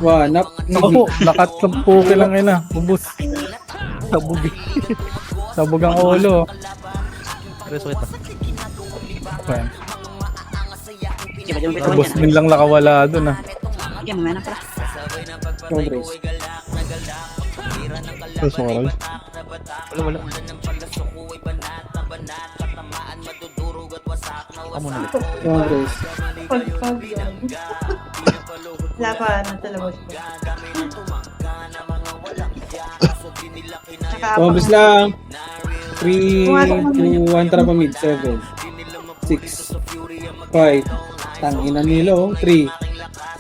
1 up. Ako, lakat sa puke lang yun ah. Ubus. Sabog. Sabog ang ulo. Reso kita. Okay. Sige, pwede mo bitawan Ubus yan. din lang nakawala dun ah. Sige, mamaya na pala. Compress. Pasok ka rin. Wala. Amo na ulit. Compress. Pag yan. Wala pa, natalabas ko. Compress lang. 3, 2, 1, tara pa mid. 7, 6, 5. Tangina nila oh. 3,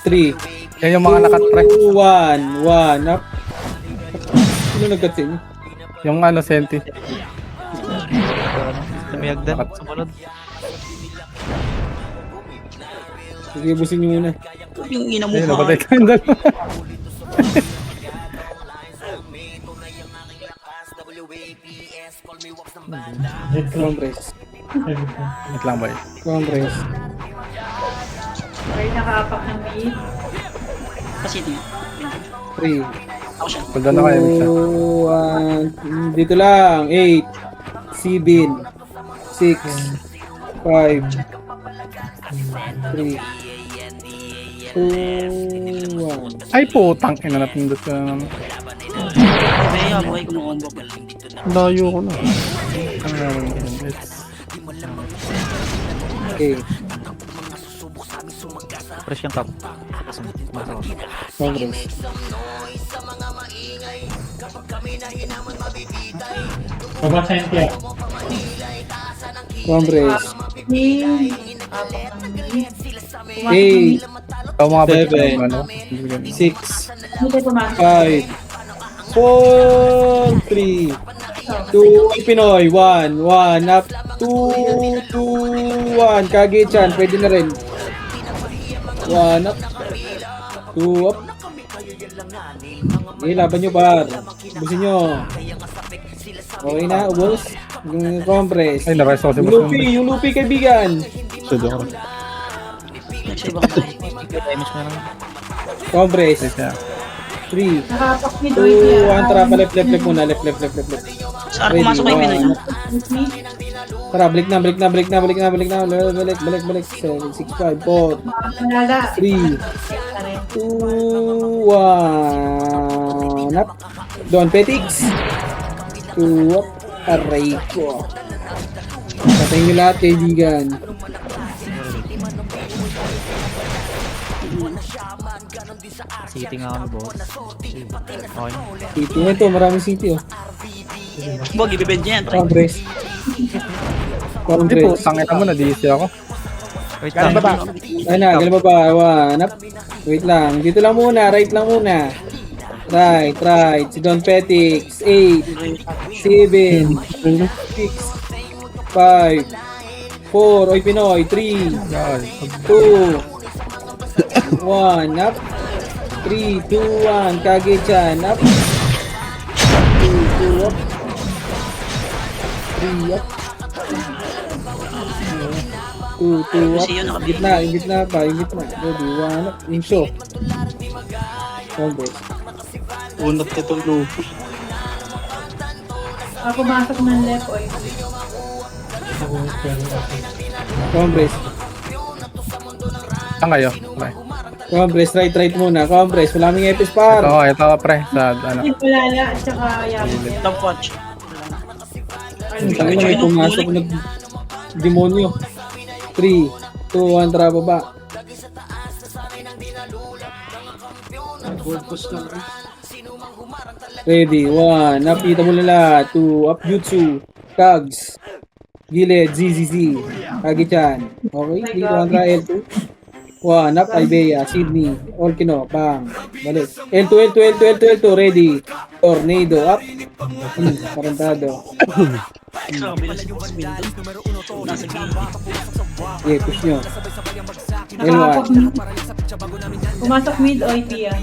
3, Yan yung mga nakat pre. 1 up. Sino nagkatin? Yung ano, Senti. Namiyagdan. Sumunod. Sige, busin nyo muna. Yung ina mo Ayun, ka. napatay ka yung dalawa. Compress. Wait lang boy. Compress. Okay, nakaapak ng mid. Kasi ito yun. 3, Ako siya. Pagdan na kayo minsan. 2, 1. Dito lang. 8, 7, 6, 5, 3, 2, 1. Ay putang ina napindot ko na naman. Bea, buhay kumukombo. Layo ko na. Ano naman yun? Okay. Press yung top. Tapos masok. Compress. Compress. Hey, apak ng mid. 8, Ikaw mga boy. 7, Ano? 6, Hindi tayo pumasok. 5, 4, 3, 2, Pinoy, 1, 1, up, 2, 2, 1, Kage-chan, pwede na rin. 1, up, 2, up. Okay, laban nyo, bar. Ubusin nyo. Okay na, ubos. Yung compress. Ay naresto ko si boss. Yung Luffy, kaibigan. Sige ako. Nagsave ako. Damage mo na lang. Compress. Kaya 3, Nakaapak mid. 2, 1, trapa, left muna, left. Saan pumasok kayo Pinoy? Tara, balik na. Balik. 7, 6, 5, 4, Malala. 3, 2, 1, up. Don Petix. 2, up. Aray ko. Patay nyo lahat, kaibigan. City nga kami, boss. Okay. City na ito, maraming city oh. Bog, ibibend niya yan. Try. Compress. Hindi Compress. putang ina mo na-DC ako. Wait lang. Ay na, galing ba? 1, up. Wait lang. Dito lang muna, right lang muna. Right. Si Don Petix. 8, 7, 6, 5, 4, oy Pinoy, 3, God. 2, 1, up. 3, 2, 1, Kage-chan, up. 2, 2, up. 3, up. 2, 2, up. Gitna pa. Ready, 1, up. Imso. Compress. Unat ka itong Luffy. Pumasok ng left oy. Compress. Saan kayo? Pre. Compress, right muna. Compress, wala kaming epis par. Ito pre. Sa ano. Hindi malala at saka yaman. Top watch. Ang tangin na may pumasok na demonyo. 3, 2, 1, tara baba. Ready, 1, up, kita mo na lahat. 2, up, jutsu, kags, gilid, ZZZ, Kage-chan. Okay, 3, 1, try L2. 1, up, Albea, Sydney, Olkino, bang, balik. L2, ready. Tornado, up. Parentado. Grabe na si Boss Bill doon. Nasa game. Okay, push nyo. Nakaapak L1. mid. Pumasok mid oy Pia.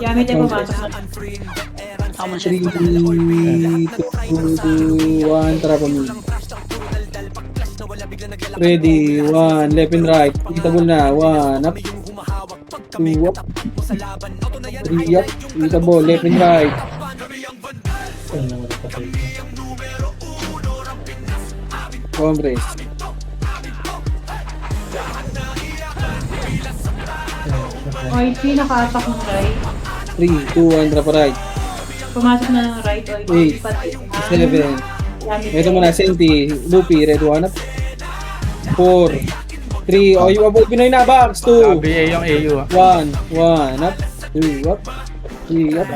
Yamit ay pumasok. Tama siya. 3, 2, 1, tara pa mid. Ready, 1, left and right. Kitable na, 1, up. 2, up. 3, up. Kitable, left and right. Compress. Oy P nakaapak ng right. 3, 2, 1, tara pa right. Pumasok na ng right oy P. 8, 7. Ito muna, Senti, Luffy, red 1 up. 4, 3, oh, yung abot Pinoy na, box. 2, BA yung AU ah. 1, 1 up. 2 up. 3 up.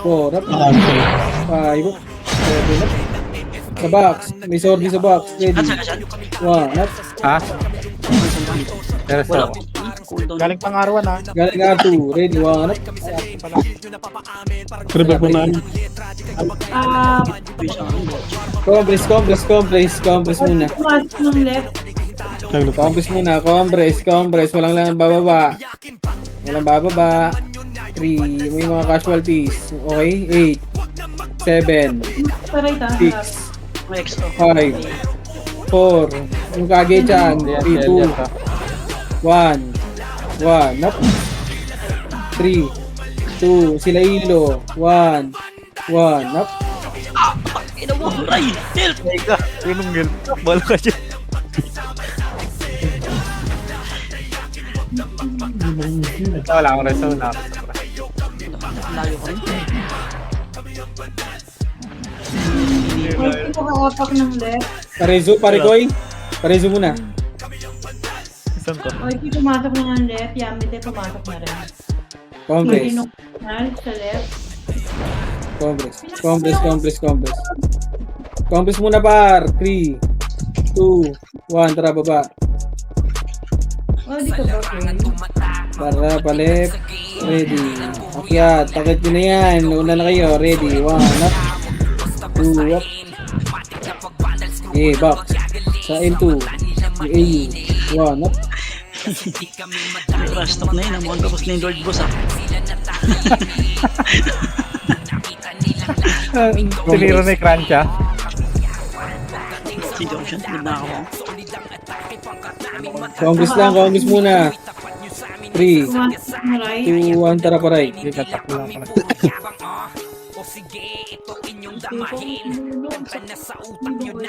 4 up. 5 up. 7 up. Sa box. May sordi sa box. Ready. Saan ka 1 up. Ha? Resto Wala. ako. Cooldown. Galing pang arawan ha. Galing R2. Ready. 1 up. Kribe po namin. Compress muna. Pumasok ng left. Compress. Walang lang bababa. 3. May mga casualties. Okay. 8, 7, Sa right ha. 6, May extra. 5, 4, yung kage dyan, 3, 2, 1, 1, up. 3, 2, sila ilo, 1, 1, up. Ina mo, Ray! Help! Teka, sinong gil? Bala ka dyan. Wala akong reso na. Layo ko rin. OIP nakaapak ng left. Parezo muna. Isang ko. OIP pumasok na ng left. Yamite pumasok na rin. Congress, Marino Canal sa left. Congress. Congress muna par, 3, 2, 1, tara baba. Oh, di ka ba? Para palip, ready. Akyat, takit nyo na yan. Una na kayo, ready. 1, up. 2, up. Okay, box. Sa L2. Yung AU. 1, up. May crash talk na yun. Mukhang tapos na yung Lord Boss ah. Tiniro na yung crunch ah. Si Junction, nagnakaw ako. Congress muna. 3, Pumasok na right. 2, 1, tara pa right. Hindi katak lang pala.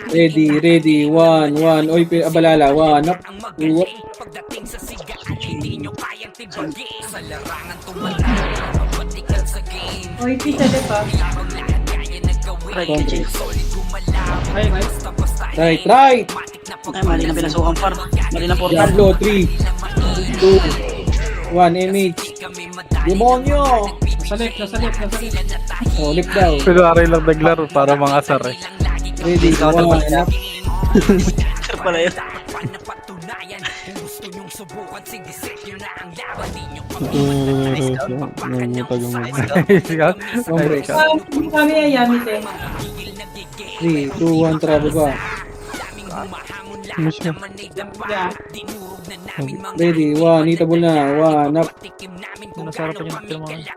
Ready. 1, 1. Oy, abalala. 1, up. 2, up. OIP sa left ha. Right, kitchen. Right. Ay, mali na pinasukan par. Mali na portal. Diablo, 3, 2, 1, MH. Demonyo! Nasa left. Oh, left daw. Pero aray lang naglaro para mga asar eh. Ready, 1, up. Sir pala yun. Congress. Kami ay Yamite. 3, 2, 1, tara baba. Yeah. Ready, 1, hitable na. 1, up. Nasarap pa yung mga.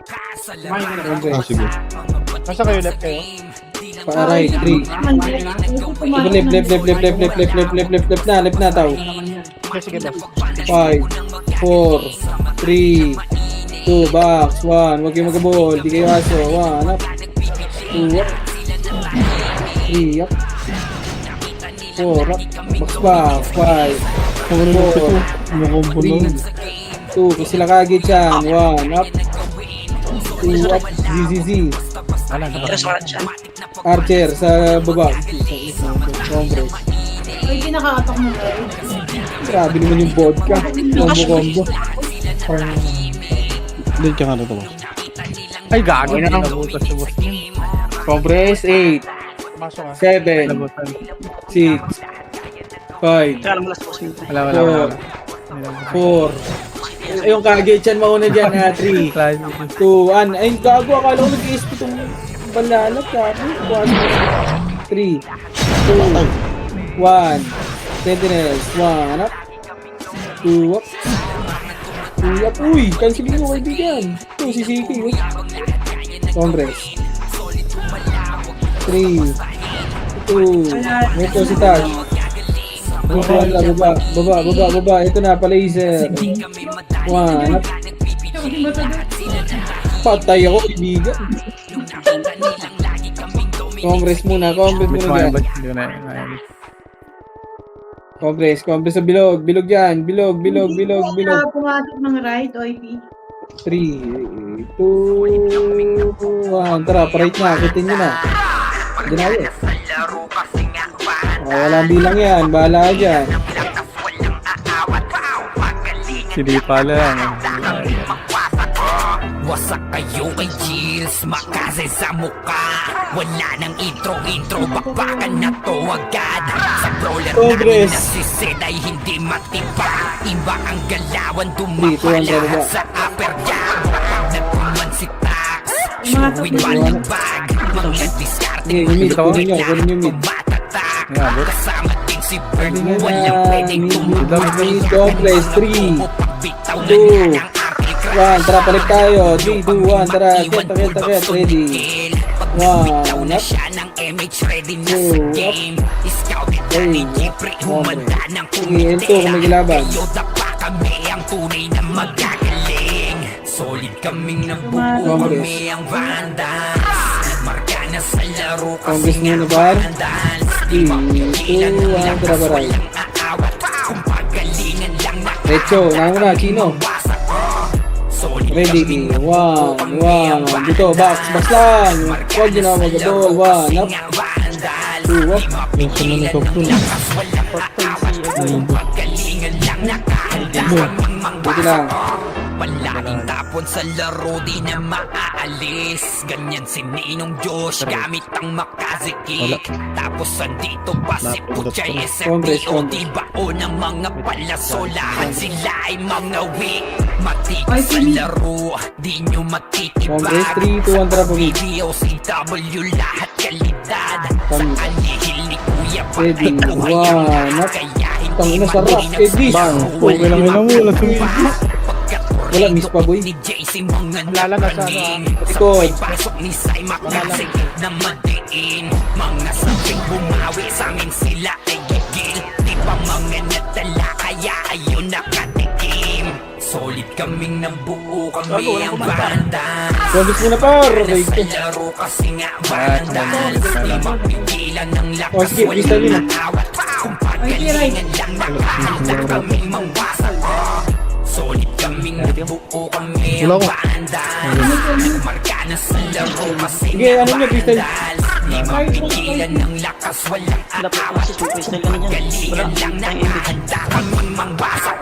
Congress. Sige. Nasa kayo, left kayo? Pa right, 3. Left na, tao. Sige, left. 5, 4, 3, 2, box, 1. Huwag kayong magkabol. Di kayo aso. 1, up. 2, up. 3, up. 4, up. Box pa. 5, 4, 3, 2. Kung sila kagit yan. 1, up. 2, up. ZZZ. Tres warat siya. Archer sa baba. Congress. OIP nakaapak ng right. Grabe naman yung vodka. Combo. Doon ka nga na ito. Ay gago na nabutas sa boss niya. Congress, 8, Masok ha. 7, Nabutan. 6, 5, Kaya alam mo last boss nito. Wala. 4. Yung kagay dyan, mauna dyan ha. 3, 2, 1. Ay, gago. Akala ko nag-ESP itong balalat. 3, 2, 1. Sentinels. 1 up. 2 up. 3 up. Uy, cancelin mo kaibigan. Ito, si City. Congress. 3, 2. Ito si Taj. Baba. Ito na, pa-laser. 1 up. Patay ako, kaibigan. Congress muna dyan. Congress sa bilog dyan. Bilog. Pumasok ng right, OIP. 3, 2, 1. Tara, pa-right na. Kitin nyo na. Dinayo. Walang bilang yan. Bahala ka dyan. Hindi pala. Wasak kayo kay Gilles, makase sa muka. Wala nang intro, bakbakan na to agad. Sa brawler namin Congress. na si Sid ay hindi matiba. Iba ang galawan, dumapala sa upper jab. Nagpuman si Tax, showing balibag. Mga diskarte, Kunin nyo mid. kumatatak. Kasama din si Bird, walang pwedeng tumulong. Congress, 3, 2, 1. Tara, palit tayo. 3, 2, 1. Tara, get. Ready. Kapag Wow, nagbitaw na nap. siya ng MH ready na Oh, sa nap. game. Scouted na ni Jeffrey, humanda ng Sige, ito kung may kilaban. Yoda pa kami ang tunay na magagaling. Solid kaming nabuo, Congress. kami ang Vandals. Marka na sa laro Congress kasi nga muna, bar. Vandals. Di 3, mapigilan 2, ng 1, lakas, trabaray. walang aawat. Kung pagalingan lang na Recho, nauna na, Chino. Ready, 1, dito, box lang. Huwag nyo na magabol, 1, up, 2, up. Yung sunod na sobrang. Dito lang. Palaging tapon sa laro, di na maaalis. Ganyan si Ninong Josh, gamit ang makazikik. Tapos andito pa si Puchay Congress, SFPO, Congress. di ba o ng mga palaso. Lahat sila ay mga weak. Matigas sa laro, di nyo matitibag. Congress, 3, 2, 1, tara po. BBOCW, lahat kalidad. Sa Congress. anihil ni Kuya Pat Ready, ay buhay 1, ang up. kaya hindi Tangina, sarap. madali Eddie. Bang, okay lang yun mo. Wala tumigil. Wala, miss pa, boy. Ni JC mga Wala na sa napraning. Likod. Sabay pasok ni Sai makasig na madiin. Mga sabing bumawi sa amin sila ay gigil. Di pa mga natala kaya ayun nakatikim. Solid kaming nabuo, kami ang banda. Congress muna, par. Okay, Sa laro kasi nga banda. Di mapigilan ng Oh, lakas, sige, freestyle yun, walang awat. Kung pagalingan lang nakahanda kaming mangwasak. Solid kaming nabuo, kami Wala ang ko. banda. Marka na sa laro kasi Sige, nga ano niya, freestyle? vandals. Di mapigilan ng lakas, walang awat. Kung pagalingan lang nakahanda kaming mangwasak.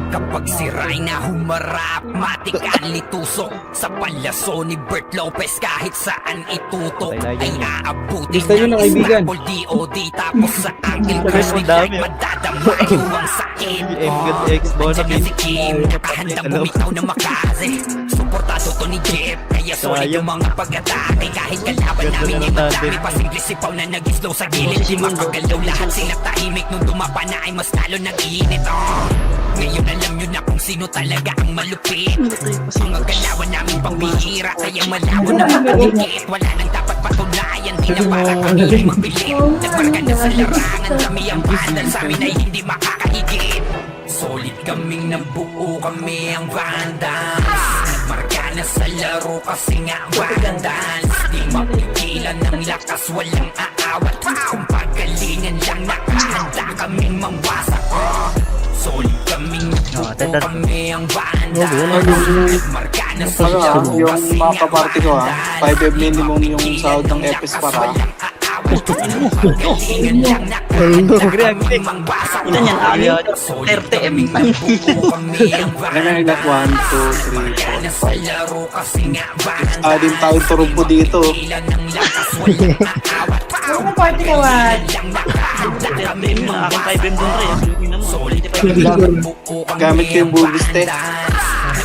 Kapag si Rayna humarap, matikan litusok. Sa palaso ni Bert Lopez kahit saan itutok ay aabutin Gusto nyo ng kaibigan? Isabol DOD tapos sa Uncle Sabi Chris mo, biglang dami, oh. madadama yung sakit. Good X, bonus. Nandiyan na si Kim, nakahandang bumitaw na makaze. Suportado to ni Jeff, kaya solid yung mga pag-atake. Kahit kalaban Ganda namin na ay ng madami tandem. pa simple sipaw na nag-slow sa gilid. Di makagalaw lahat sila tahimik nung dumapa na ay mas lalo nag-iinit. Ngayon alam nyo na kung sino talaga ang malupit. Mga galawan namin pambihira, kaya malabo na mapagigit. Wala nang dapat patunayan, di na para kami ay mapilit. Nagmarka na sa larangan, kami ang bandal, sa amin ay hindi makakahigit. Solid kaming nabuo, kami ang vandals. Nagmarka na sa laro kasi nga vandals. Di mapigilan ng lakas, walang aawat. Kung pagalingan lang nakahanda kaming mangwasak. Solid kaming nabuo, kami ang vandals. Nagmarka na sa laro Yung kasi mga nga kaparty ko ha, vandals. 5 minimum yung sahod ng EPS para. Ilan yan? 30M. Ano na nag 1, 2, 3, 4, 5. Ading tayo turog po dito. Ano na party ka, Wat? 30M na aking 5M dun rin. Tingnan mo, 25M. Gamit ko yung boobies te.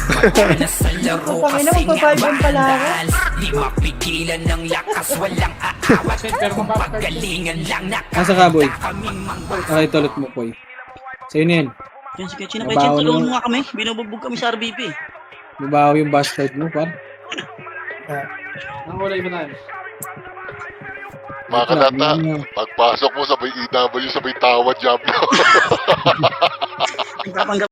Pangina, magpa-5 pala ako. Di mapigilan ng lakas, walang aawat. Kung pagalingan lang Nasa ka, boy? kaming Okay, tulot mo, boy. Sa'yo na yan. Yan, sige, Chino, Mabaho kaya Chino, tulungan naman. mo nga kami. Binubugbog kami sa RBP. Mabaho yung bastard mo, par. Mga kanata, pagpasok mo sabay EW, sabay tawad job. Ang kapanggap